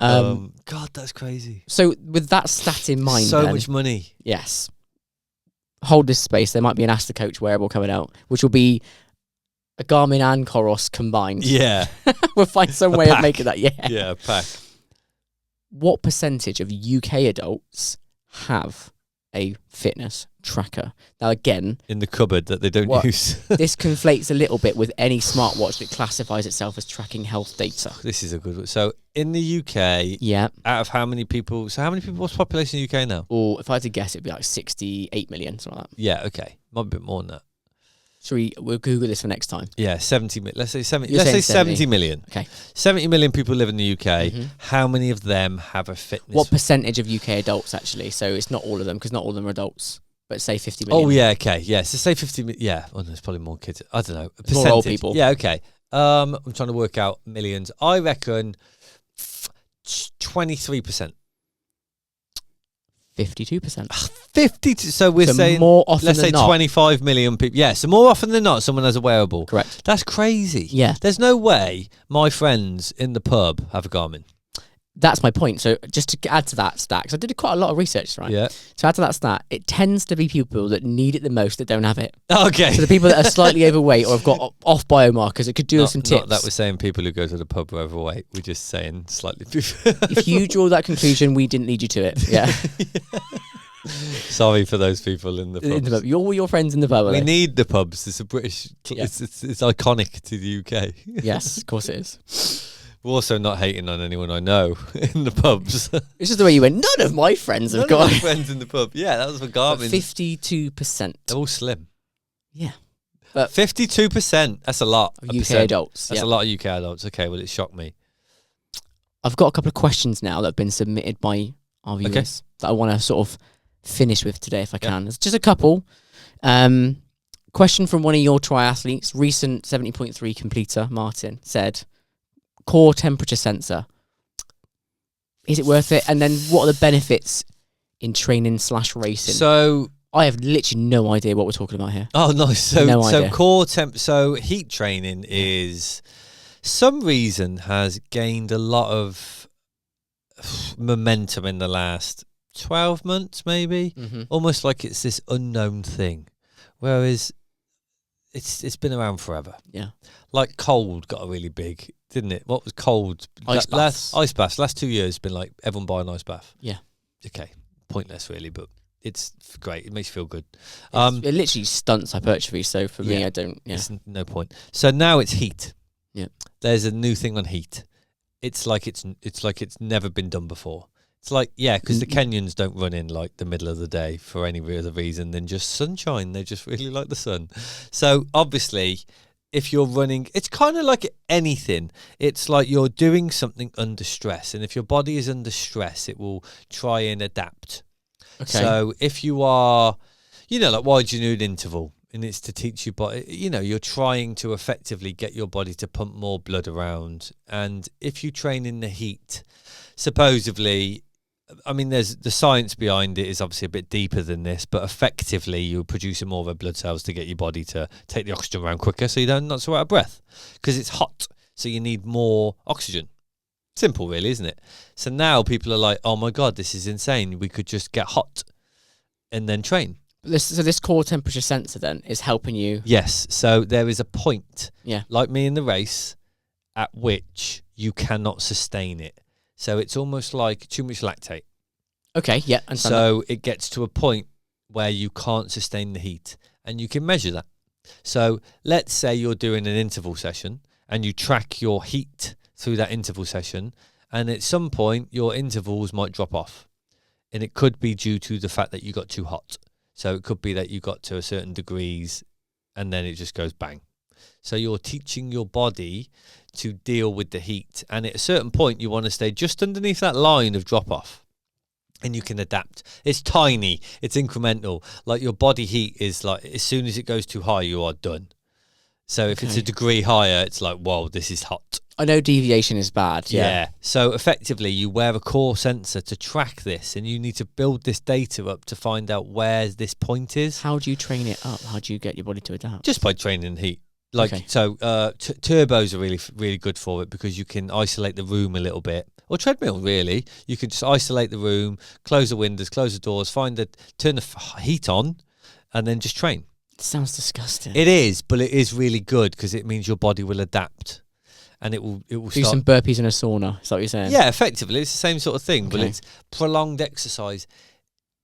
Um, God, that's crazy. So with that stat in mind, So then, much money. yes. Hold this space. There might be an Coach wearable coming out, which will be a Garmin and Coros combined. Yeah. We'll find some A way pack. of making that. Yeah. Yeah, a pack. What percentage of UK adults have a fitness tracker? Now, again, In the cupboard that they don't What? use. this conflates a little bit with any smartwatch that classifies itself as tracking health data. This is a good one. So in the UK, Yeah. out of how many people? So how many people? What's the population in the UK now? Or if I had to guess, it'd be like 68 million, something like that. Yeah, okay, might be a bit more than that. We'll Google this for next time. Yeah, 70 million. Let's say 70. You're Let's say saying 70 million. Okay. 70 million people live in the UK. Mhm. How many of them have a fitness? What percentage of UK adults, actually? So it's not all of them, because not all of them are adults. But say 50 million. Oh yeah, okay, yeah. So say 50 million. Yeah, well, there's probably more kids. I don't know. A More old percentage. people. Yeah, okay. I'm trying to work out millions. I reckon 23%. 52%. 50. So we're So saying more often let's than say not. 25 million people. Yeah, so more often than not, someone has a wearable. Correct. That's crazy. Yeah. There's no way my friends in the pub have a Garmin. That's my point. So just to add to that stat, because I did quite a lot of research, right? Yeah. To add to that stat, it tends to be people that need it the most that don't have it. Okay. So the people that are slightly overweight or have got off biomarkers, it could do with some tips. Not that we're saying people who go to the pub are overweight. We're just saying slightly. If you draw that conclusion, we didn't lead you to it. Yeah. Sorry for those people in the pubs. In the pub. All your friends in the pub. Are We they? need the pubs. It's a British. Yeah. It's iconic to the UK. Yes, of course it is. We're also not hating on anyone I know in the pubs. This is the way you went. None of my friends have None got of my it. friends in the pub. Yeah, that was for Garmin. 52%. They're all slim. Yeah. But 52%. That's a lot. of a UK percent. adults. That's Yeah. a lot of UK adults. Okay, well, it shocked me. I've got a couple of questions now that have been submitted by our viewers that I want to sort of finish with today if I can. It's just a couple. Question from one of your triathletes, recent 70.3 completer, Martin, said, core temperature sensor. Is it worth it? And then what are the benefits in training / racing? So, I have literally no idea what we're talking about here. oh, nice. So, No idea. core temp. So, heat training is some reason has gained a lot of momentum in the last 12 months, maybe. Mm-hmm. Almost like it's this unknown thing, whereas it's been around forever. Yeah. Like cold got a really big, didn't it? What was cold? Ice baths. Ice baths. Last 2 years been like everyone buy an ice bath. Yeah. Okay. Pointless really, but it's great. It makes you feel good. It literally stunts hypertrophy, so for me, Yeah. I don't... Yeah. It's no point. So now it's heat. Yeah. There's a new thing on heat. It's like it's never been done before. It's like, yeah, because the Kenyans don't run in like the middle of the day for any other reason than just sunshine. They just really like the sun. So obviously, if you're running, it's kind of like anything. It's like you're doing something under stress. And if your body is under stress, it will try and adapt. Okay. So if you are, like why do you need an interval? And it's to teach your body, you're trying to effectively get your body to pump more blood around. And if you train in the heat, supposedly, I mean, there's the science behind it is obviously a bit deeper than this, but effectively you're producing more red blood cells to get your body to take the oxygen around quicker so you don't not so out of breath because it's hot. So you need more oxygen. Simple, really, isn't it? So now people are like, oh my God, this is insane. We could just get hot and then train. So this core temperature sensor then is helping you. Yes. So there is a point, Yeah. like me in the race, at which you cannot sustain it. So it's almost like too much lactate. Okay. Yeah. So it gets to a point where you can't sustain the heat, and you can measure that. So let's say you're doing an interval session and you track your heat through that interval session, and at some point your intervals might drop off, and it could be due to the fact that you got too hot. So it could be that you got to a certain degrees and then it just goes bang. So you're teaching your body to deal with the heat, and at a certain point you want to stay just underneath that line of drop off, and you can adapt. It's tiny, it's incremental. Like your body heat is like, as soon as it goes too high, you are done. So if it's a degree higher, it's like, whoa, this is hot. I know deviation is bad. Yeah. So effectively, you wear a core sensor to track this, and you need to build this data up to find out where this point is. How do you train it up? How do you get your body to adapt? Just by training heat. Turbos are really, really good for it, because you can isolate the room a little bit. Or treadmill, really. You can just isolate the room, close the windows, close the doors, turn the heat on, and then just train. It sounds disgusting. It is, but it is really good, because it means your body will adapt, and it will do some burpees in a sauna. Is that what you're saying? Yeah, effectively, it's the same sort of thing, but it's prolonged exercise,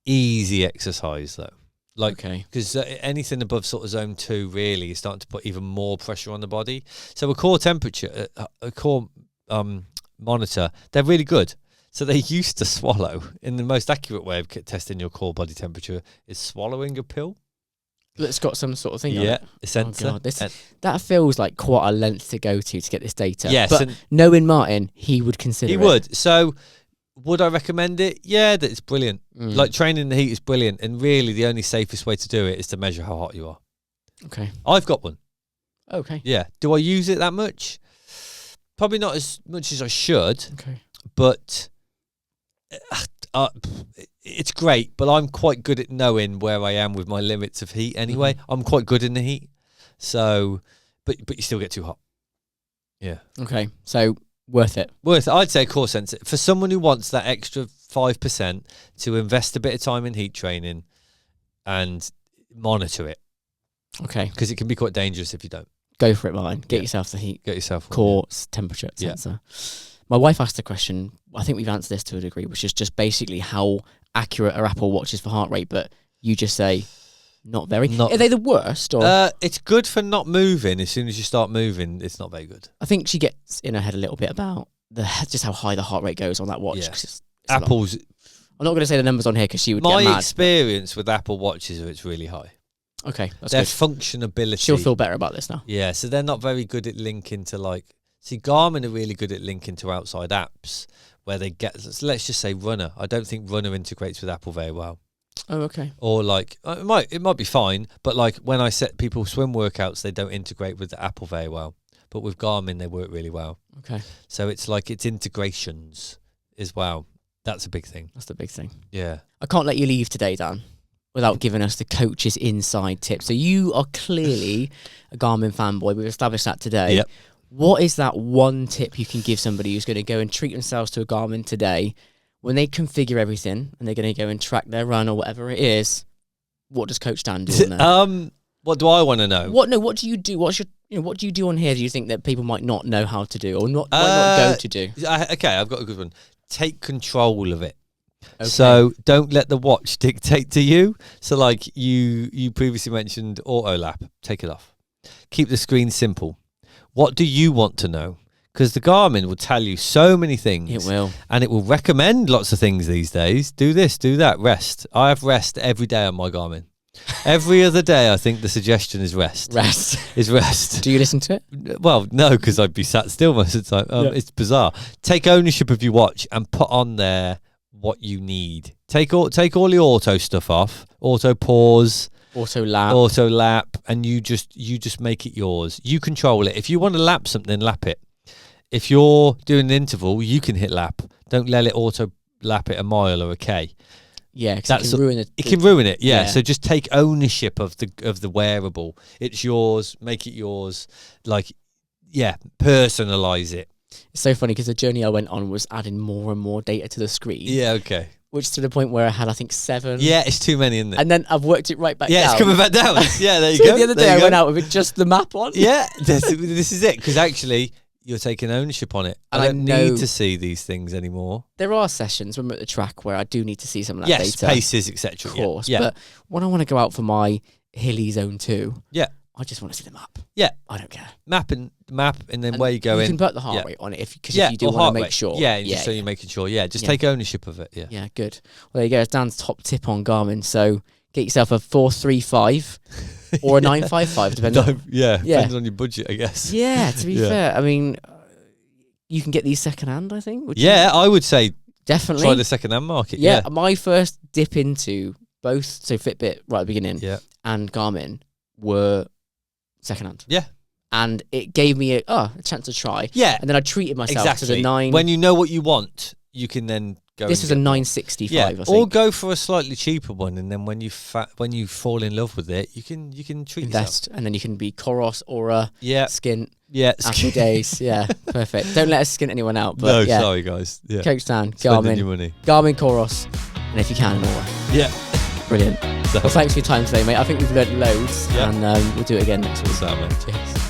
easy exercise though. Because anything above sort of zone 2 really is starting to put even more pressure on the body. So a core temperature, a core monitor, they're really good. So they used to swallow. In the most accurate way of testing your core body temperature is swallowing a pill. It's got some sort of thing on it. A sensor. Oh God, that feels like quite a length to go to get this data. Yes, but knowing Martin, he would consider it. He would. So would I recommend it? Yeah, that's brilliant. Like training the heat is brilliant, and really the only safest way to do it is to measure how hot you are. Okay. I've got one. Okay. Yeah. Do I use it that much? Probably not as much as I should. Okay. But it's great, but I'm quite good at knowing where I am with my limits of heat anyway. I'm quite good in the heat. So, but you still get too hot. Yeah. Okay. So worth it. I'd say core sensor. For someone who wants that extra 5% to invest a bit of time in heat training and monitor it. Okay. Because it can be quite dangerous if you don't. Go for it, Martin. Get yourself the heat. Get yourself core temperature sensor. My wife asked a question. I think we've answered this to a degree, which is just basically how accurate are Apple Watches for heart rate, but you just say not very. Are they the worst? Or it's good for not moving. As soon as you start moving, it's not very good. I think she gets in her head a little bit about just how high the heart rate goes on that watch. Yeah. It's Apple's. I'm not going to say the numbers on here because she would get mad. My experience with Apple Watches is it's really high. Okay, that's their good. Functionability. She'll feel better about this now. Yeah, so they're not very good at linking to Garmin are really good at linking to outside apps where they get, let's just say Runner. I don't think Runner integrates with Apple very well. Oh, okay. Or it might be fine, but when I set people swim workouts, they don't integrate with the Apple very well. But with Garmin, they work really well. Okay. So it's integrations as well. That's a big thing. That's the big thing. Yeah. I can't let you leave today, Dan, without giving us the coach's inside tip. So you are clearly a Garmin fanboy. We've established that today. Yep. What is that one tip you can give somebody who's going to go and treat themselves to a Garmin today when they configure everything and they're going to go and track their run or whatever it is? What does Coach Dan do on there? What do I want to know? What do you do? What do you do on here? Do you think that people might not know how to do or might not go to do? Okay, I've got a good one. Take control of it. Okay. So don't let the watch dictate to you. So you previously mentioned auto lap. Take it off. Keep the screen simple. What do you want to know? Because the Garmin will tell you so many things. It will. And it will recommend lots of things these days. Do this, do that, rest. I have rest every day on my Garmin. Every other day, I think the suggestion is rest. Rest. Do you listen to it? Well, no, because I'd be sat still most of the time. It's bizarre. Take ownership of your watch and put on there what you need. Take all the auto stuff off. Auto pause. Auto lap, and you just make it yours. You control it. If you want to lap something, lap it. If you're doing an interval, you can hit lap. Don't let it auto lap it a mile or a K. Yeah, because it can ruin it. It can ruin it. Yeah. So just take ownership of the wearable. It's yours. Make it yours. Personalize it. It's so funny because the journey I went on was adding more and more data to the screen. Yeah, okay. Which to the point where I had, I think, 7. Yeah, it's too many, isn't it? And then I've worked it right back down. Yeah, it's coming back down. Yeah, there you So go. the other day I went out with just the map on. Yeah, this is it. Because actually, you're taking ownership on it. And I don't know need to see these things anymore. there are sessions when we're at the track where I do need to see some of that Yes, data. paces, etc. Of course. Yeah. But when I want to go out for my hilly zone 2, Yeah. I just want to see the map. Yeah. I don't care. Map, and then And where you go you in. can put the heart Yeah. rate on it if you do or want heart to make rate. sure. Yeah, just so you're making sure. Yeah, just Yeah. take ownership of it. Yeah. Yeah, good. Well, there you go. It's Dan's top tip on Garmin. So get yourself a 435 or a 955, depending. Depends on your budget, I guess. Yeah, to be Yeah. fair, I mean, you can get these second hand, I think. Yeah, I would say Definitely. try the second hand market. Yeah, my first dip into both, so Fitbit right at the beginning and Garmin were second hand. Yeah. And it gave me a chance to try. Yeah. And then I treated myself Exactly. to the 9. When you know what you want, you can then go. This was a 965, I think. Or go for a slightly cheaper one, and then when you fall in love with it, you can treat Invest, yourself. and then you can be Koros or a Skint. Yeah. Happy days. Yeah, perfect. Don't let us skint anyone out. But No, yeah. sorry guys. Yeah. Coach Dan, Spending Garmin, your money. Garmin Koros, and if you can, Nora. Yeah. Brilliant. So, Well, thanks for your time today, mate. I think we've learned loads, Yeah. and we'll do it again next week. so, mate. Cheers.